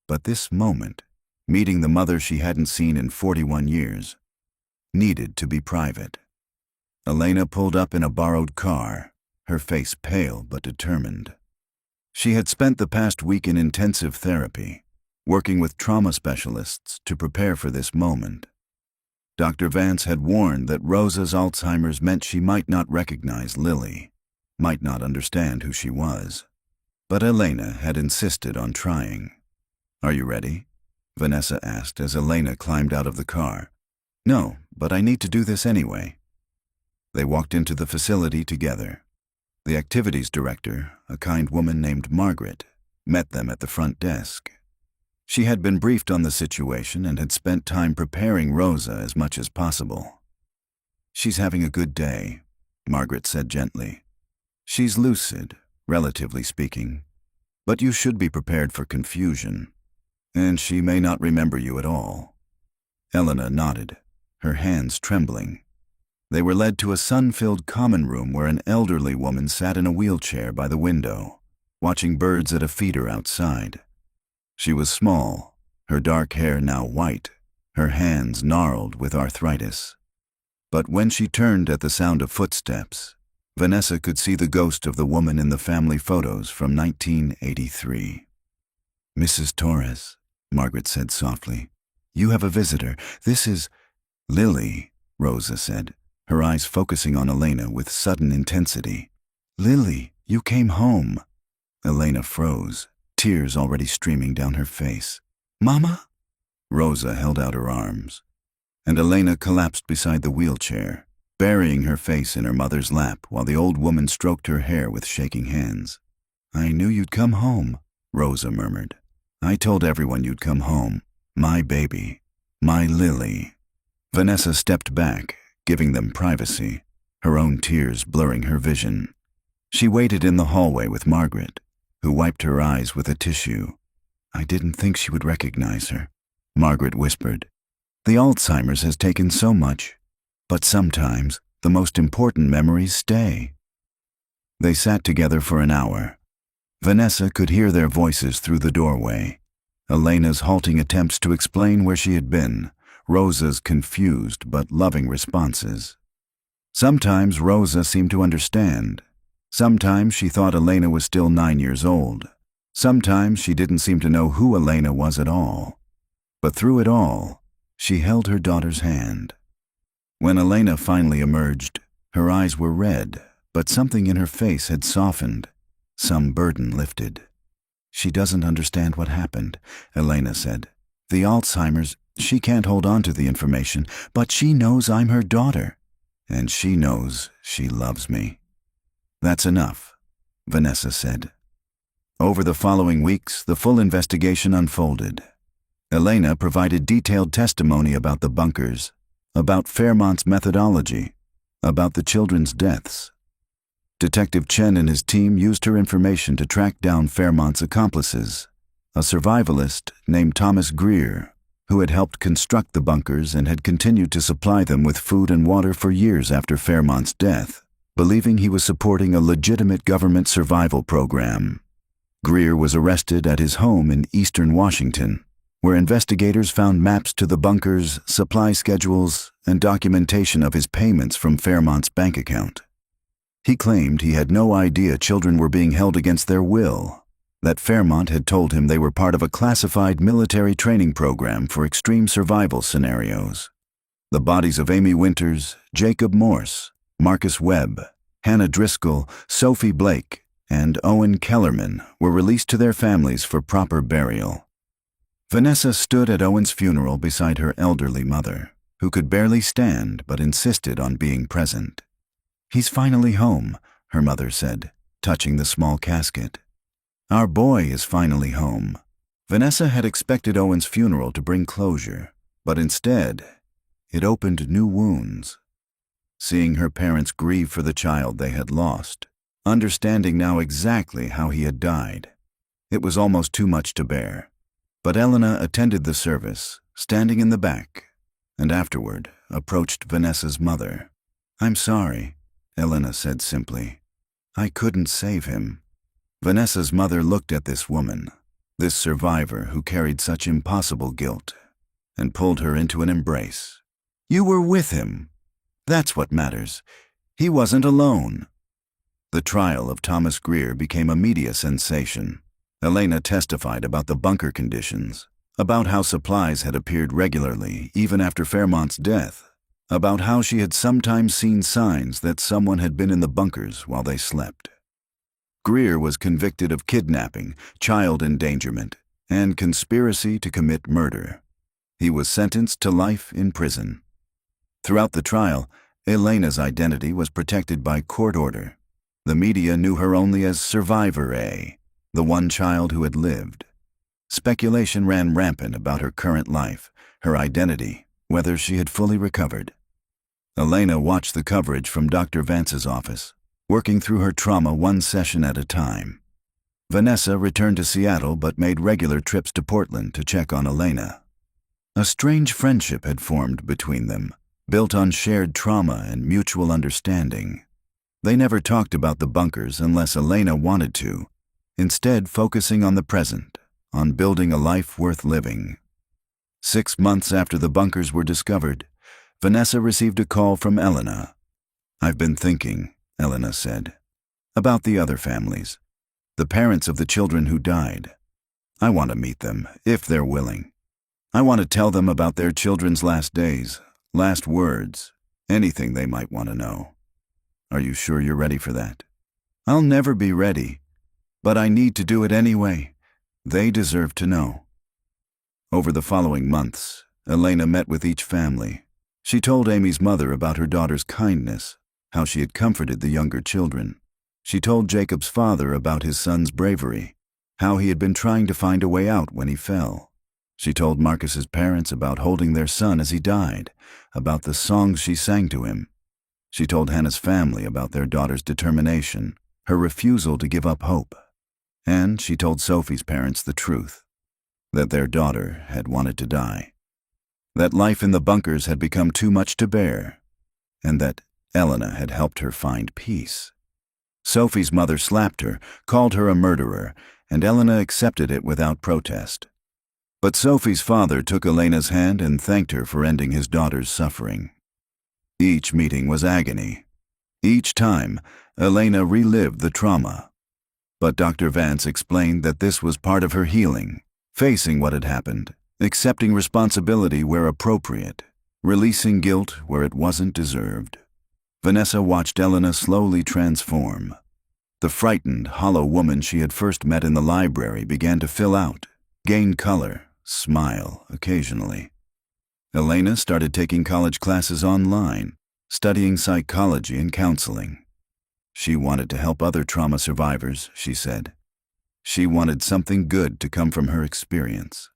A: But this moment, meeting the mother she hadn't seen in 41 years, needed to be private. Elena pulled up in a borrowed car, her face pale but determined. She had spent the past week in intensive therapy, working with trauma specialists to prepare for this moment. Dr. Vance had warned that Rosa's Alzheimer's meant she might not recognize Lily, might not understand who she was. But Elena had insisted on trying. Are you ready? Vanessa asked as Elena climbed out of the car. No, but I need to do this anyway. They walked into the facility together. The activities director, a kind woman named Margaret, met them at the front desk. She had been briefed on the situation and had spent time preparing Rosa as much as possible. She's having a good day, Margaret said gently. She's lucid, relatively speaking, but you should be prepared for confusion, and she may not remember you at all. Elena nodded, her hands trembling. They were led to a sun-filled common room where an elderly woman sat in a wheelchair by the window, watching birds at a feeder outside. She was small, her dark hair now white, her hands gnarled with arthritis. But when she turned at the sound of footsteps, Vanessa could see the ghost of the woman in the family photos from 1983. "Mrs. Torres," Margaret said softly, "you have a visitor. This is—" "Lily," Rosa said, her eyes focusing on Elena with sudden intensity. "Lily, you came home." Elena froze, tears already streaming down her face. "Mama?" Rosa held out her arms, and Elena collapsed beside the wheelchair, burying her face in her mother's lap while the old woman stroked her hair with shaking hands. "I knew you'd come home," Rosa murmured. "I told everyone you'd come home. My baby. My Lily." Vanessa stepped back, giving them privacy, her own tears blurring her vision. She waited in the hallway with Margaret, who wiped her eyes with a tissue. "I didn't think she would recognize her," Margaret whispered. "The Alzheimer's has taken so much, but sometimes the most important memories stay." They sat together for an hour. Vanessa could hear their voices through the doorway. Elena's halting attempts to explain where she had been, Rosa's confused but loving responses. Sometimes Rosa seemed to understand. Sometimes she thought Elena was still 9 years old. Sometimes she didn't seem to know who Elena was at all. But through it all, she held her daughter's hand. When Elena finally emerged, her eyes were red, but something in her face had softened. Some burden lifted. "She doesn't understand what happened," Elena said. "The Alzheimer's, she can't hold on to the information, but she knows I'm her daughter. And she knows she loves me." "That's enough," Vanessa said. Over the following weeks, the full investigation unfolded. Elena provided detailed testimony about the bunkers, about Fairmont's methodology, about the children's deaths. Detective Chen and his team used her information to track down Fairmont's accomplices, a survivalist named Thomas Greer, who had helped construct the bunkers and had continued to supply them with food and water for years after Fairmont's death, believing he was supporting a legitimate government survival program. Greer was arrested at his home in eastern Washington, where investigators found maps to the bunkers, supply schedules, and documentation of his payments from Fairmont's bank account. He claimed he had no idea children were being held against their will, that Fairmont had told him they were part of a classified military training program for extreme survival scenarios. The bodies of Amy Winters, Jacob Morse, Marcus Webb, Hannah Driscoll, Sophie Blake, and Owen Kellerman were released to their families for proper burial. Vanessa stood at Owen's funeral beside her elderly mother, who could barely stand but insisted on being present. "He's finally home," her mother said, touching the small casket. "Our boy is finally home." Vanessa had expected Owen's funeral to bring closure, but instead, it opened new wounds. Seeing her parents grieve for the child they had lost, understanding now exactly how he had died, it was almost too much to bear. But Elena attended the service, standing in the back, and afterward approached Vanessa's mother. "I'm sorry," Elena said simply. "I couldn't save him." Vanessa's mother looked at this woman, this survivor who carried such impossible guilt, and pulled her into an embrace. "You were with him. That's what matters. He wasn't alone." The trial of Thomas Greer became a media sensation. Elena testified about the bunker conditions, about how supplies had appeared regularly even after Fairmont's death, about how she had sometimes seen signs that someone had been in the bunkers while they slept. Greer was convicted of kidnapping, child endangerment, and conspiracy to commit murder. He was sentenced to life in prison. Throughout the trial, Elena's identity was protected by court order. The media knew her only as Survivor A, the one child who had lived. Speculation ran rampant about her current life, her identity, whether she had fully recovered. Elena watched the coverage from Dr. Vance's office, working through her trauma one session at a time. Vanessa returned to Seattle but made regular trips to Portland to check on Elena. A strange friendship had formed between them, built on shared trauma and mutual understanding. They never talked about the bunkers unless Elena wanted to, instead focusing on the present, on building a life worth living. 6 months after the bunkers were discovered, Vanessa received a call from Elena. "I've been thinking," Elena said. About the other families, the parents of the children who died. I want to meet them, if they're willing. I want to tell them about their children's last days, last words, anything they might want to know. Are you sure you're ready for that? I'll never be ready, but I need to do it anyway. They deserve to know. Over the following months, Elena met with each family. She told Amy's mother about her daughter's kindness, how she had comforted the younger children. She told Jacob's father about his son's bravery, how he had been trying to find a way out when he fell. She told Marcus's parents about holding their son as he died, about the songs she sang to him. She told Hannah's family about their daughter's determination, her refusal to give up hope. And she told Sophie's parents the truth, that their daughter had wanted to die, that life in the bunkers had become too much to bear, and that Elena had helped her find peace. Sophie's mother slapped her, called her a murderer, and Elena accepted it without protest. But Sophie's father took Elena's hand and thanked her for ending his daughter's suffering. Each meeting was agony. Each time, Elena relived the trauma. But Dr. Vance explained that this was part of her healing, facing what had happened, accepting responsibility where appropriate, releasing guilt where it wasn't deserved. Vanessa watched Elena slowly transform. The frightened, hollow woman she had first met in the library began to fill out, gain color, smile occasionally. Elena started taking college classes online, studying psychology and counseling. She wanted to help other trauma survivors, she said. She wanted something good to come from her experience.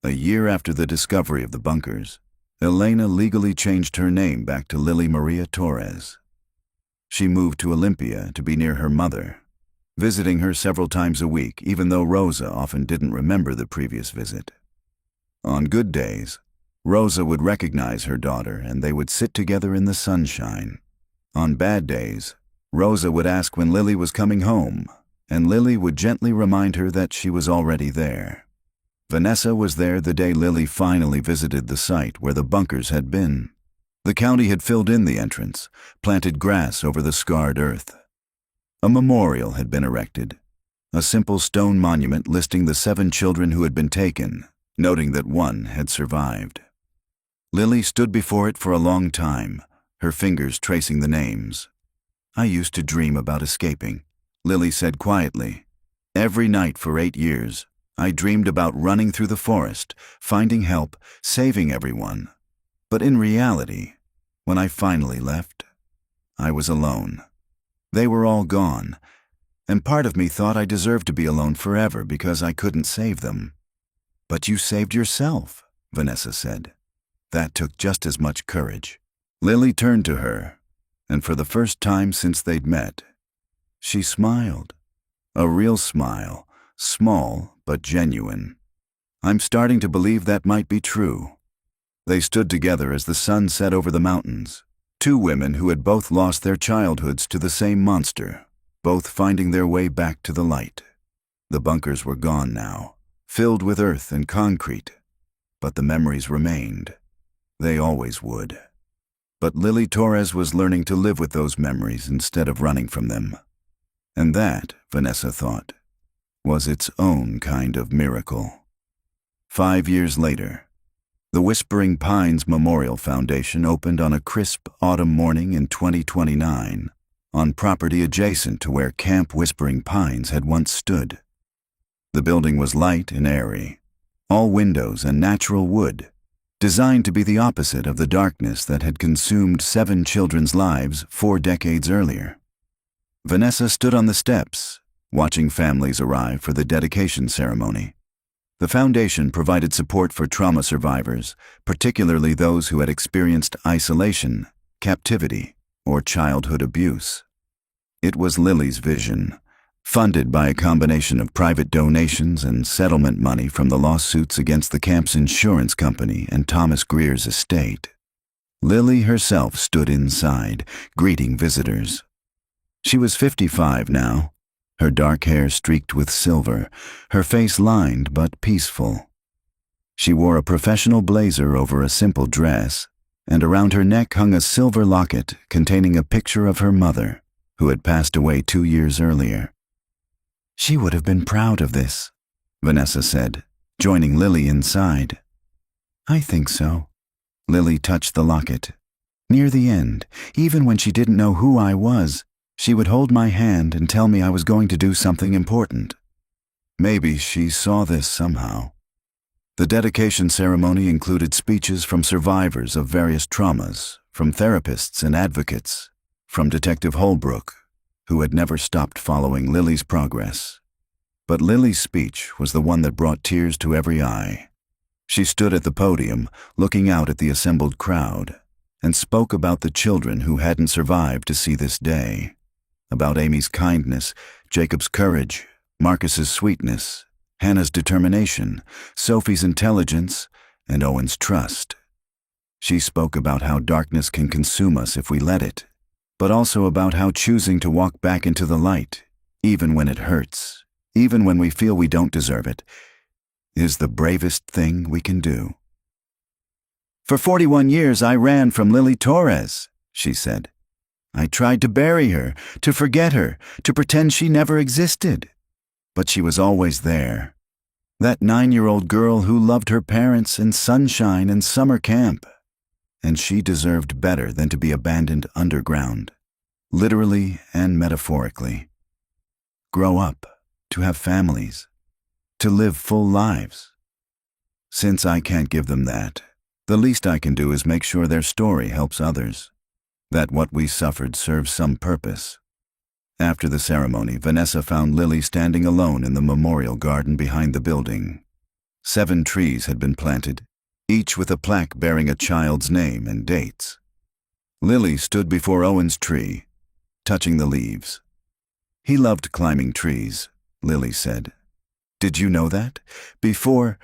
A: A year after the discovery of the bunkers, Elena legally changed her name back to Lily Maria Torres. She moved to Olympia to be near her mother, visiting her several times a week, even though Rosa often didn't remember the previous visit. On good days, Rosa would recognize her daughter and they would sit together in the sunshine. On bad days, Rosa would ask when Lily was coming home, and Lily would gently remind her that she was already there. Vanessa was there the day Lily finally visited the site where the bunkers had been. The county had filled in the entrance, planted grass over the scarred earth. A memorial had been erected, a simple stone monument listing the 7 children who had been taken, noting that 1 had survived. Lily stood before it for a long time, her fingers tracing the names. I used to dream about escaping, Lily said quietly. Every night for 8 years, I dreamed about running through the forest, finding help, saving everyone. But in reality, when I finally left, I was alone. They were all gone, and part of me thought I deserved to be alone forever because I couldn't save them. But you saved yourself, Vanessa said. That took just as much courage. Lily turned to her, and for the first time since they'd met, she smiled. A real smile, small but genuine. I'm starting to believe that might be true. They stood together as the sun set over the mountains. 2 women who had both lost their childhoods to the same monster, both finding their way back to the light. The bunkers were gone now, filled with earth and concrete, but the memories remained. They always would. But Lily Torres was learning to live with those memories instead of running from them. And that, Vanessa thought, was its own kind of miracle. 5 years later, the Whispering Pines Memorial Foundation opened on a crisp autumn morning in 2029, on property adjacent to where Camp Whispering Pines had once stood. The building was light and airy, all windows and natural wood, designed to be the opposite of the darkness that had consumed 7 children's lives 4 decades earlier. Vanessa stood on the steps, watching families arrive for the dedication ceremony. The foundation provided support for trauma survivors, particularly those who had experienced isolation, captivity, or childhood abuse. It was Lily's vision, funded by a combination of private donations and settlement money from the lawsuits against the camp's insurance company and Thomas Greer's estate. Lily herself stood inside, greeting visitors. She was 55 now, her dark hair streaked with silver, her face lined but peaceful. She wore a professional blazer over a simple dress, and around her neck hung a silver locket containing a picture of her mother, who had passed away 2 years earlier. "She would have been proud of this," Vanessa said, joining Lily inside. "I think so." Lily touched the locket. Near the end, even when she didn't know who I was, she would hold my hand and tell me I was going to do something important. Maybe she saw this somehow. The dedication ceremony included speeches from survivors of various traumas, from therapists and advocates, from Detective Holbrook, who had never stopped following Lily's progress. But Lily's speech was the one that brought tears to every eye. She stood at the podium, looking out at the assembled crowd, and spoke about the children who hadn't survived to see this day, about Amy's kindness, Jacob's courage, Marcus's sweetness, Hannah's determination, Sophie's intelligence, and Owen's trust. She spoke about how darkness can consume us if we let it, but also about how choosing to walk back into the light, even when it hurts, even when we feel we don't deserve it, is the bravest thing we can do. "For 41 years I ran from Lily Torres," she said. "I tried to bury her, to forget her, to pretend she never existed. But she was always there. That 9-year-old girl who loved her parents and sunshine and summer camp. And she deserved better than to be abandoned underground, literally and metaphorically. Grow up, to have families, to live full lives. Since I can't give them that, the least I can do is make sure their story helps others, that what we suffered serves some purpose." After the ceremony, Vanessa found Lily standing alone in the memorial garden behind the building. 7 trees had been planted, each with a plaque bearing a child's name and dates. Lily stood before Owen's tree, touching the leaves. "He loved climbing trees," Lily said. "Did you know that? Before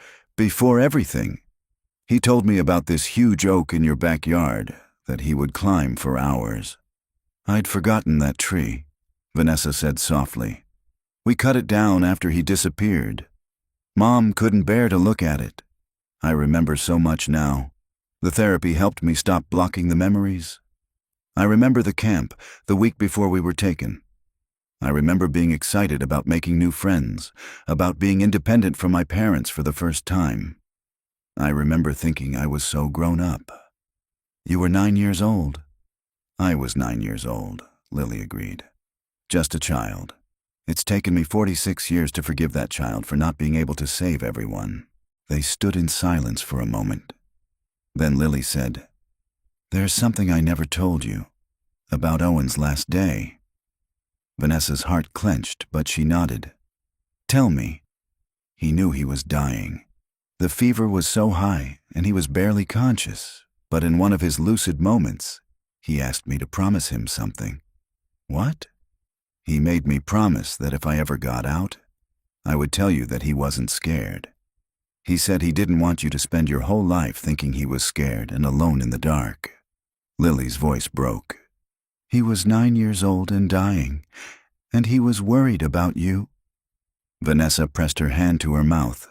A: everything. He told me about this huge oak in your backyard that he would climb for hours." "I'd forgotten that tree," Vanessa said softly. "We cut it down after he disappeared. Mom couldn't bear to look at it. I remember so much now. The therapy helped me stop blocking the memories. I remember the camp, the week before we were taken. I remember being excited about making new friends, about being independent from my parents for the first time. I remember thinking I was so grown up." "You were 9 years old." "I was 9 years old," Lily agreed. "Just a child. It's taken me 46 years to forgive that child for not being able to save everyone." They stood in silence for a moment. Then Lily said, "There's something I never told you, about Owen's last day." Vanessa's heart clenched, but she nodded. "Tell me." "He knew he was dying. The fever was so high, and he was barely conscious, but in one of his lucid moments, he asked me to promise him something." "What?" "He made me promise that if I ever got out, I would tell you that he wasn't scared. He said he didn't want you to spend your whole life thinking he was scared and alone in the dark." Lily's voice broke. "He was 9 years old and dying, and he was worried about you." Vanessa pressed her hand to her mouth,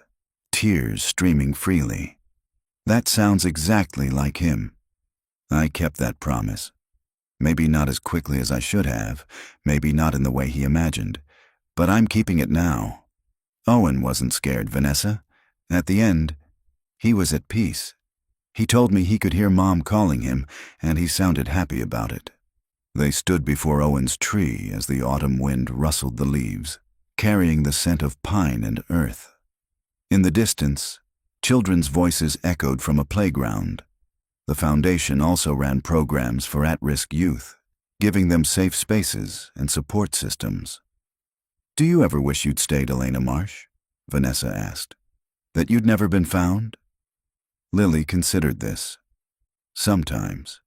A: tears streaming freely. "That sounds exactly like him. I kept that promise. Maybe not as quickly as I should have, maybe not in the way he imagined, but I'm keeping it now. Owen wasn't scared, Vanessa. At the end, he was at peace. He told me he could hear Mom calling him, and he sounded happy about it." They stood before Owen's tree as the autumn wind rustled the leaves, carrying the scent of pine and earth. In the distance, children's voices echoed from a playground. The foundation also ran programs for at-risk youth, giving them safe spaces and support systems. "Do you ever wish you'd stayed, Elena Marsh?" Vanessa asked. "That you'd never been found?" Lily considered this. Sometimes.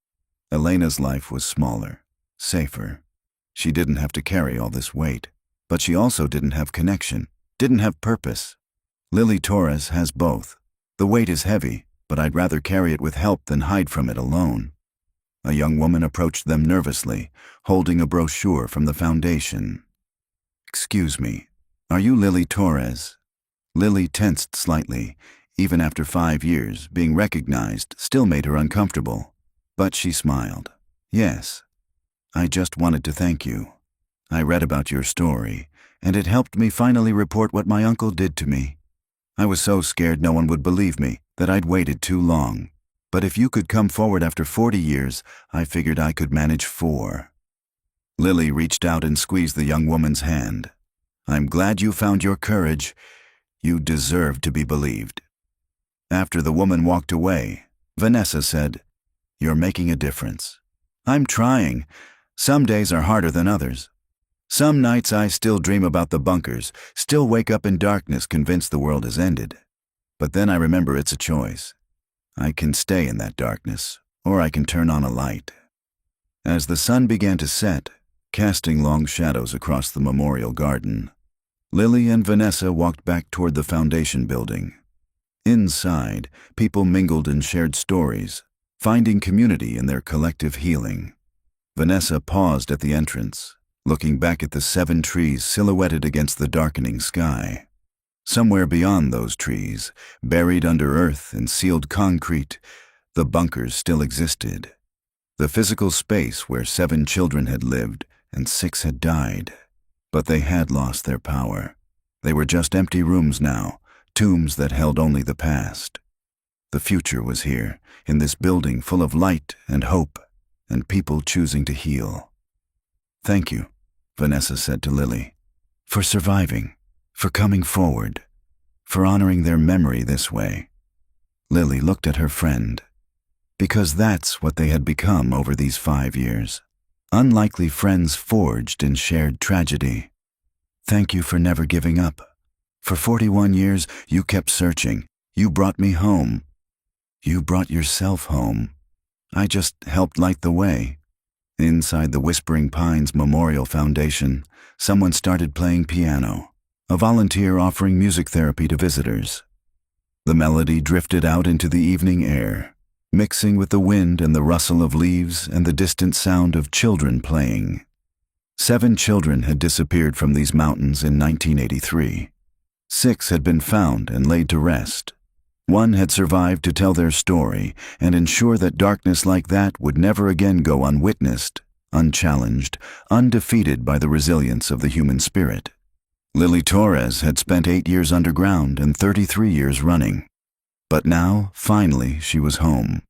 A: Elena's life was smaller, safer. She didn't have to carry all this weight, but she also didn't have connection, didn't have purpose. Lily Torres has both. The weight is heavy, but I'd rather carry it with help than hide from it alone. A young woman approached them nervously, holding a brochure from the foundation. "Excuse me, are you Lily Torres?" Lily tensed slightly. Even after 5 years, being recognized still made her uncomfortable. But she smiled. "Yes. I just wanted to thank you." I read about your story, and it helped me finally report what my uncle did to me. I was so scared no one would believe me that I'd waited too long. But if you could come forward after 40 years, I figured I could manage 4. Lily reached out and squeezed the young woman's hand. I'm glad you found your courage. You deserve to be believed. After the woman walked away, Vanessa said, You're making a difference. I'm trying. Some days are harder than others. Some nights I still dream about the bunkers, still wake up in darkness convinced the world has ended. But then I remember it's a choice. I can stay in that darkness, or I can turn on a light. As the sun began to set, casting long shadows across the memorial garden, Lily and Vanessa walked back toward the foundation building. Inside, people mingled and shared stories, finding community in their collective healing. Vanessa paused at the entrance, looking back at the 7 trees silhouetted against the darkening sky. Somewhere beyond those trees, buried under earth and sealed concrete, the bunkers still existed. The physical space where 7 children had lived and 6 had died. But they had lost their power. They were just empty rooms now, tombs that held only the past. The future was here, in this building full of light and hope, and people choosing to heal. Thank you, Vanessa said to Lily, for surviving, for coming forward, for honoring their memory this way. Lily looked at her friend, because that's what they had become over these 5 years. Unlikely friends forged in shared tragedy. Thank you for never giving up. For 41 years, you kept searching. You brought me home. You brought yourself home. I just helped light the way. Inside the Whispering Pines Memorial Foundation, someone started playing piano, a volunteer offering music therapy to visitors. The melody drifted out into the evening air, mixing with the wind and the rustle of leaves and the distant sound of children playing. 7 children had disappeared from these mountains in 1983. 6 had been found and laid to rest. 1 had survived to tell their story and ensure that darkness like that would never again go unwitnessed, unchallenged, undefeated by the resilience of the human spirit. Lily Torres had spent 8 years underground and 33 years running. But now, finally, she was home.